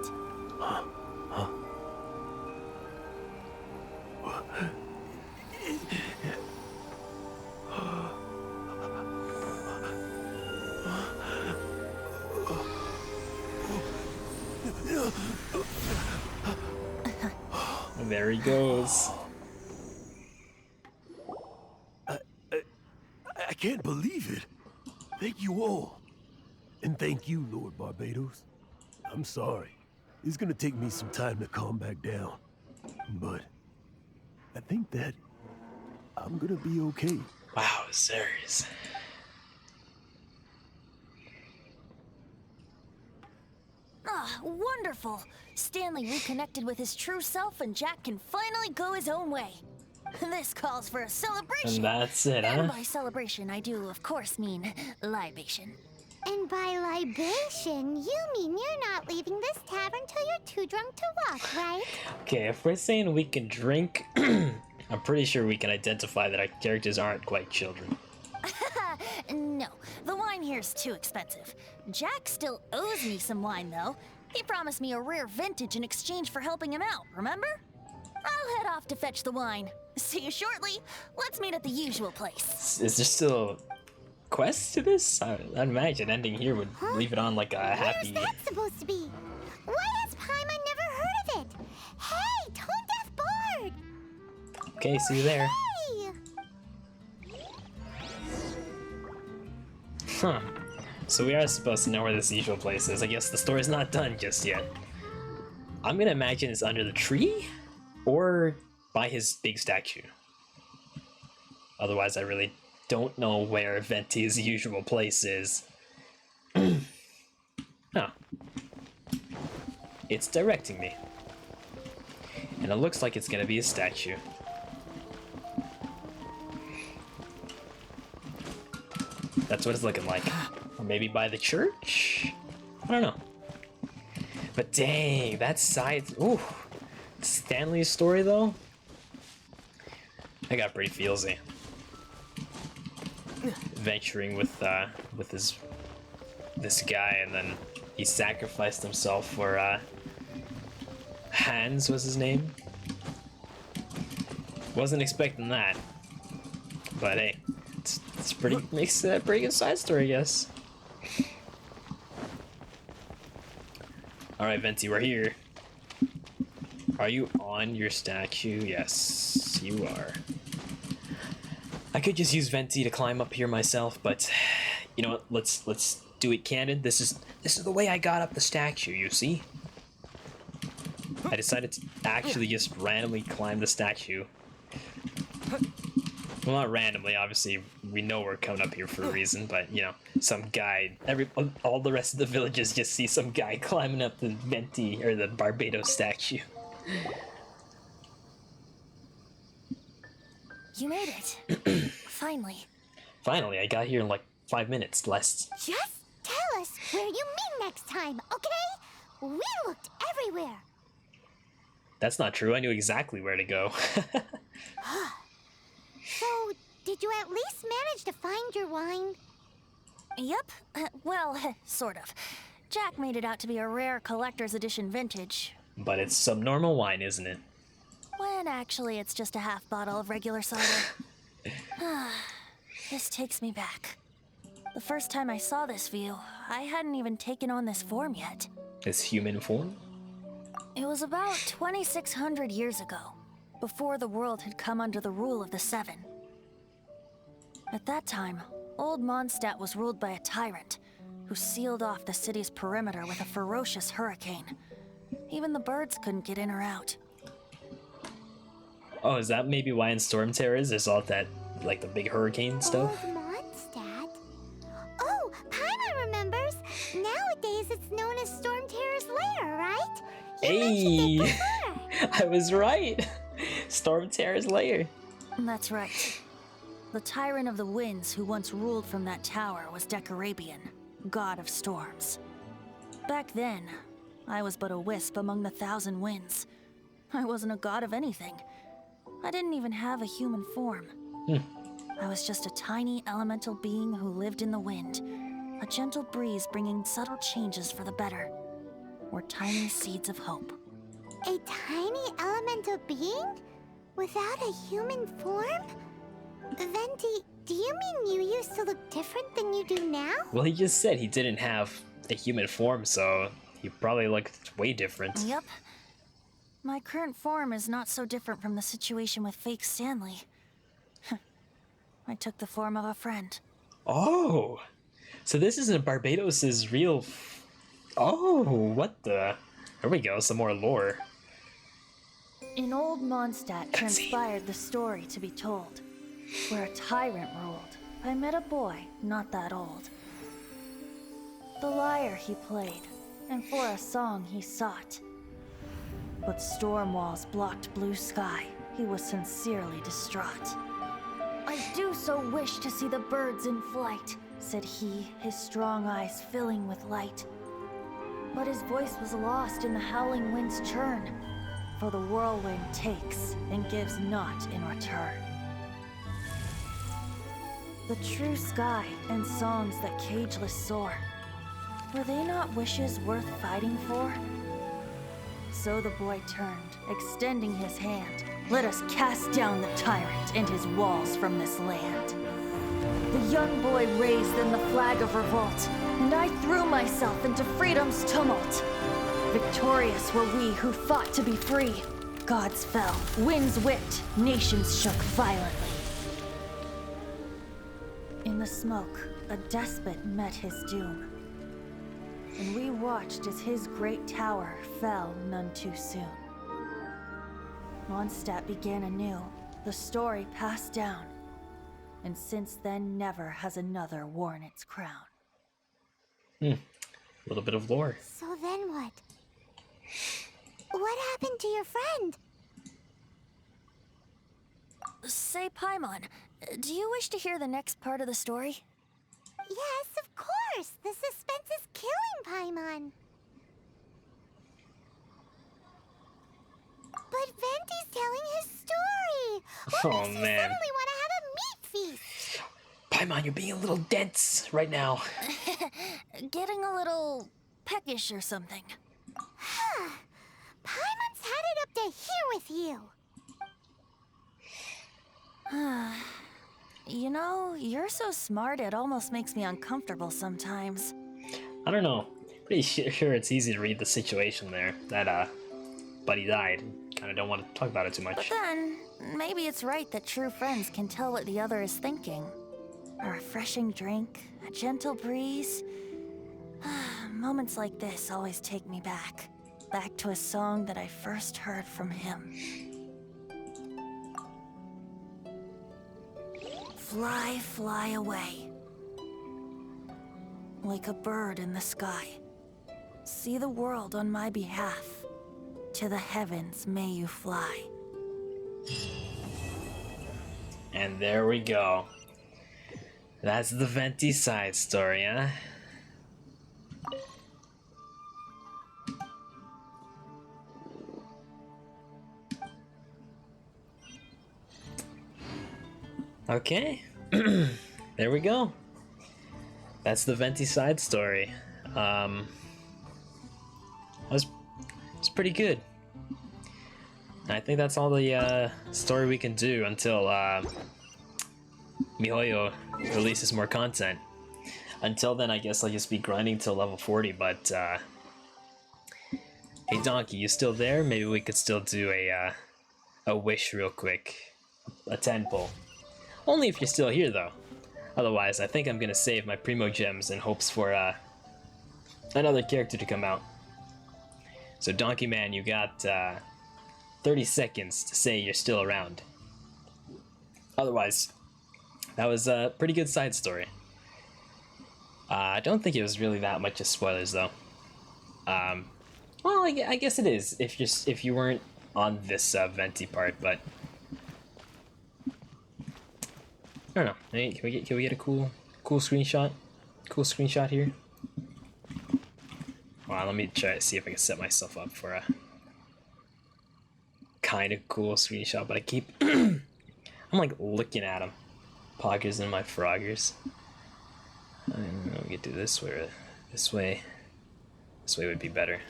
There he goes. I can't believe it. Thank you all. And thank you, Lord Barbados. I'm sorry. It's gonna take me some time to calm back down. But I think that I'm gonna be okay. Wow, serious. Ah, wonderful! Stanley reconnected with his true self and Jack can finally go his own way. This calls for a celebration. And that's it, And huh? by celebration, I do, of course, mean libation. And by libation, you mean you're not leaving this tavern till you're too drunk to walk, right? Okay, if we're saying we can drink, I'm pretty sure we can identify that our characters aren't quite children. No, the wine here's too expensive. Jack still owes me some wine, though. He promised me a rare vintage in exchange for helping him out, remember? I'll head off to fetch the wine. See you shortly. Let's meet at the usual place. Is there still quests to this? I'd imagine ending here would leave it on like a happy... Where's that supposed to be? Why has Paimon never heard of it? Hey, Tone Deaf Bard! Okay, see you there. Hey! Huh. So we are supposed to know where this usual place is. I guess the story's not done just yet. I'm gonna imagine it's under the tree? Or by his big statue. Otherwise, I really don't know where Venti's usual place is. Huh. It's directing me. And it looks like it's gonna be a statue. That's what it's looking like. Or maybe by the church? I don't know. But dang, that side... Ooh. Stanley's story, though? I got pretty feelsy. Venturing with this guy, and then he sacrificed himself for, Hans was his name? Wasn't expecting that. But hey, it's pretty, makes a pretty good side story, I guess. Alright, Venti, we're here. Are you on your statue? Yes, you are. I could just use Venti to climb up here myself, but you know what? Let's do it canon. This is the way I got up the statue, you see? I decided to actually just randomly climb the statue. Well, not randomly, obviously we know we're coming up here for a reason, but you know, some guy, all the rest of the villagers just see some guy climbing up the Venti or the Barbados statue. You made it. Finally. Finally, I got here in like 5 minutes less. Just tell us where you meet next time, okay? We looked everywhere. That's not true. I knew exactly where to go. So, did you at least manage to find your wine? Yep. Well, sort of. Jack made it out to be a rare collector's edition vintage. But it's some normal wine, isn't it? When actually it's just a half bottle of regular cider. This takes me back. The first time I saw this view, I hadn't even taken on this form yet. This human form? It was about 2,600 years ago, before the world had come under the rule of the Seven. At that time, old Mondstadt was ruled by a tyrant, who sealed off the city's perimeter with a ferocious hurricane. Even the birds couldn't get in or out. Oh, is that maybe why in Storm Terrors there's all that, like the big hurricane stuff? Old Mondstadt? Oh, Paimon remembers. Nowadays it's known as Storm Terror's Lair, right? You mentioned it before. I was right. Storm Terror's lair. That's right. The Tyrant of the Winds who once ruled from that tower was Decarabian, god of storms. Back then, I was but a wisp among the 1,000 winds. I wasn't a god of anything. I didn't even have a human form. I was just a tiny elemental being who lived in the wind, a gentle breeze bringing subtle changes for the better, or tiny seeds of hope. A tiny elemental being? Without a human form? Venti, do you mean you used to look different than you do now? Well, he just said he didn't have a human form, so he probably looked way different. Yep. My current form is not so different from the situation with fake Stanley. I took the form of a friend. Oh! So this isn't Barbados's real... Oh, what the... There we go, some more lore. In old Mondstadt transpired the story to be told, where a tyrant ruled. I met a boy not that old. The lyre he played, and for a song he sought. But storm walls blocked blue sky. He was sincerely distraught. I do so wish to see the birds in flight, said he, his strong eyes filling with light. But his voice was lost in the howling wind's churn, for the whirlwind takes and gives not in return. The true sky and songs that cageless soar, were they not wishes worth fighting for? So the boy turned, extending his hand. Let us cast down the tyrant and his walls from this land. The young boy raised then the flag of revolt, and I threw myself into freedom's tumult. Victorious were we who fought to be free. Gods fell, winds whipped, nations shook violently. In the smoke, a despot met his doom, and we watched as his great tower fell none too soon. Mondstadt began anew, the story passed down, and since then never has another worn its crown. A little bit of lore. So then what? What happened to your friend? Say, Paimon, do you wish to hear the next part of the story? Yes, of course. The suspense is killing Paimon. But Venti's telling his story. What Oh, makes you man. suddenly want to have a meat feast? Paimon, you're being a little dense right now. Getting a little peckish or something. Paimon's had it up to here with you. You know, you're so smart it almost makes me uncomfortable sometimes. I don't know. Pretty sure it's easy to read the situation there. That, Buddy died. Kinda don't want to talk about it too But much. then, maybe it's right that true friends can tell what the other is thinking. A refreshing drink, a gentle breeze. Moments like this always take me back to a song that I first heard from him. Fly, fly away. Like a bird in the sky. See the world on my behalf. To the heavens may you fly. And there we go. That's the Venti side story, huh? Okay. There we go. That's the Venti side story. It's pretty good. I think that's all the story we can do until MiHoYo releases more content. Until then, I guess I'll just be grinding till level 40, but hey Donkey, you still there? Maybe we could still do a wish real quick. A 10 pull. Only if you're still here though. Otherwise, I think I'm gonna save my Primo Gems in hopes for another character to come out. So Donkey Man, you got 30 seconds to say you're still around. Otherwise, that was a pretty good side story. I don't think it was really that much of spoilers though. Well, I guess it is if you weren't on this Venti part, but I don't know. Hey, can we get a cool screenshot? Cool screenshot here. Wow, let me try to see if I can set myself up for a kind of cool screenshot, but I keep I'm like looking at them. Poggers and my froggers. I don't know, we could do this way or this way. This way would be better.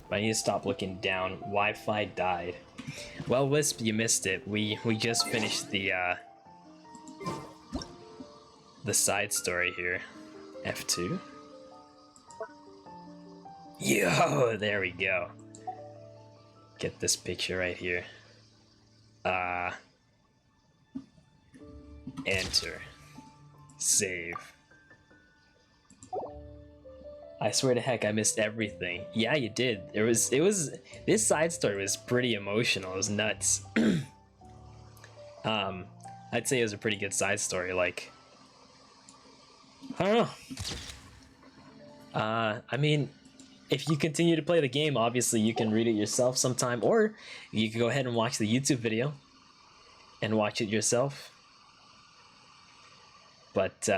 But I need to stop looking down. Wi-Fi died. Well, Wisp, you missed it. We just finished the side story here. F2. Yo, there we go. Get this picture right here. Enter. Save. I swear to heck, I missed everything. Yeah, you did. It was this side story was pretty emotional. It was nuts. I'd say it was a pretty good side story. Like, I don't know. I mean, if you continue to play the game, obviously you can read it yourself sometime, or you can go ahead and watch the YouTube video and watch it yourself. But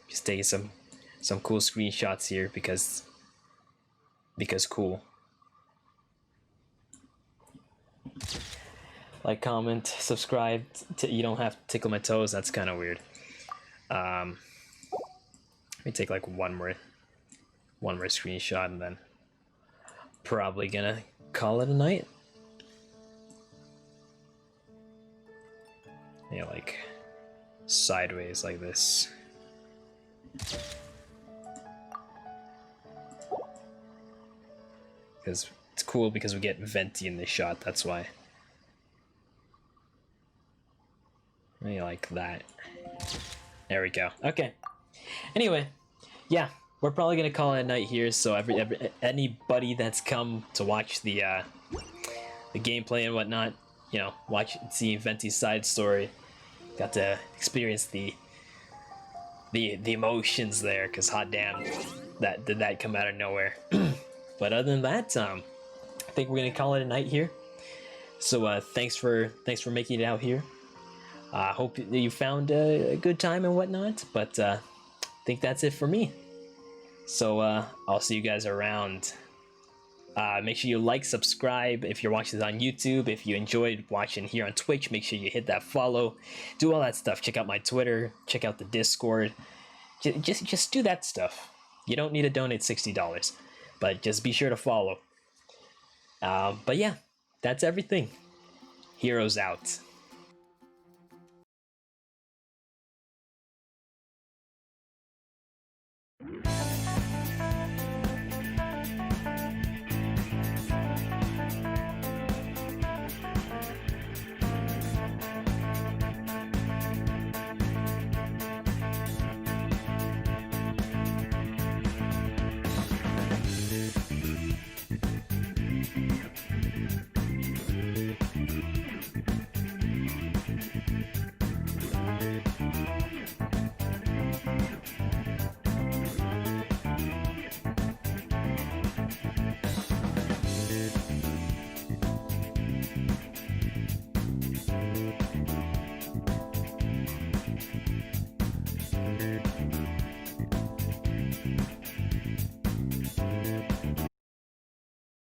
Just taking some cool screenshots here because cool. Like, comment, subscribe. You don't have to tickle my toes. That's kind of weird. Let me take like one more screenshot and then probably gonna call it a night. Yeah, like sideways like this. Because it's cool because we get Venti in this shot, that's why. Maybe like that. There we go. Okay. Anyway, yeah, we're probably gonna call it a night here. So anybody that's come to watch the gameplay and whatnot, you know, see Venti's side story, got to experience the emotions there. Cause hot damn, did that come out of nowhere. But other than that, I think we're gonna call it a night here. So thanks for making it out here. I hope you found a good time and whatnot, but I think that's it for me. So I'll see you guys around. Make sure you like, subscribe if you're watching this on YouTube. If you enjoyed watching here on Twitch, make sure you hit that follow. Do all that stuff. Check out my Twitter. Check out the Discord. Just do that stuff. You don't need to donate $60, but just be sure to follow. But yeah, that's everything. Heroes out.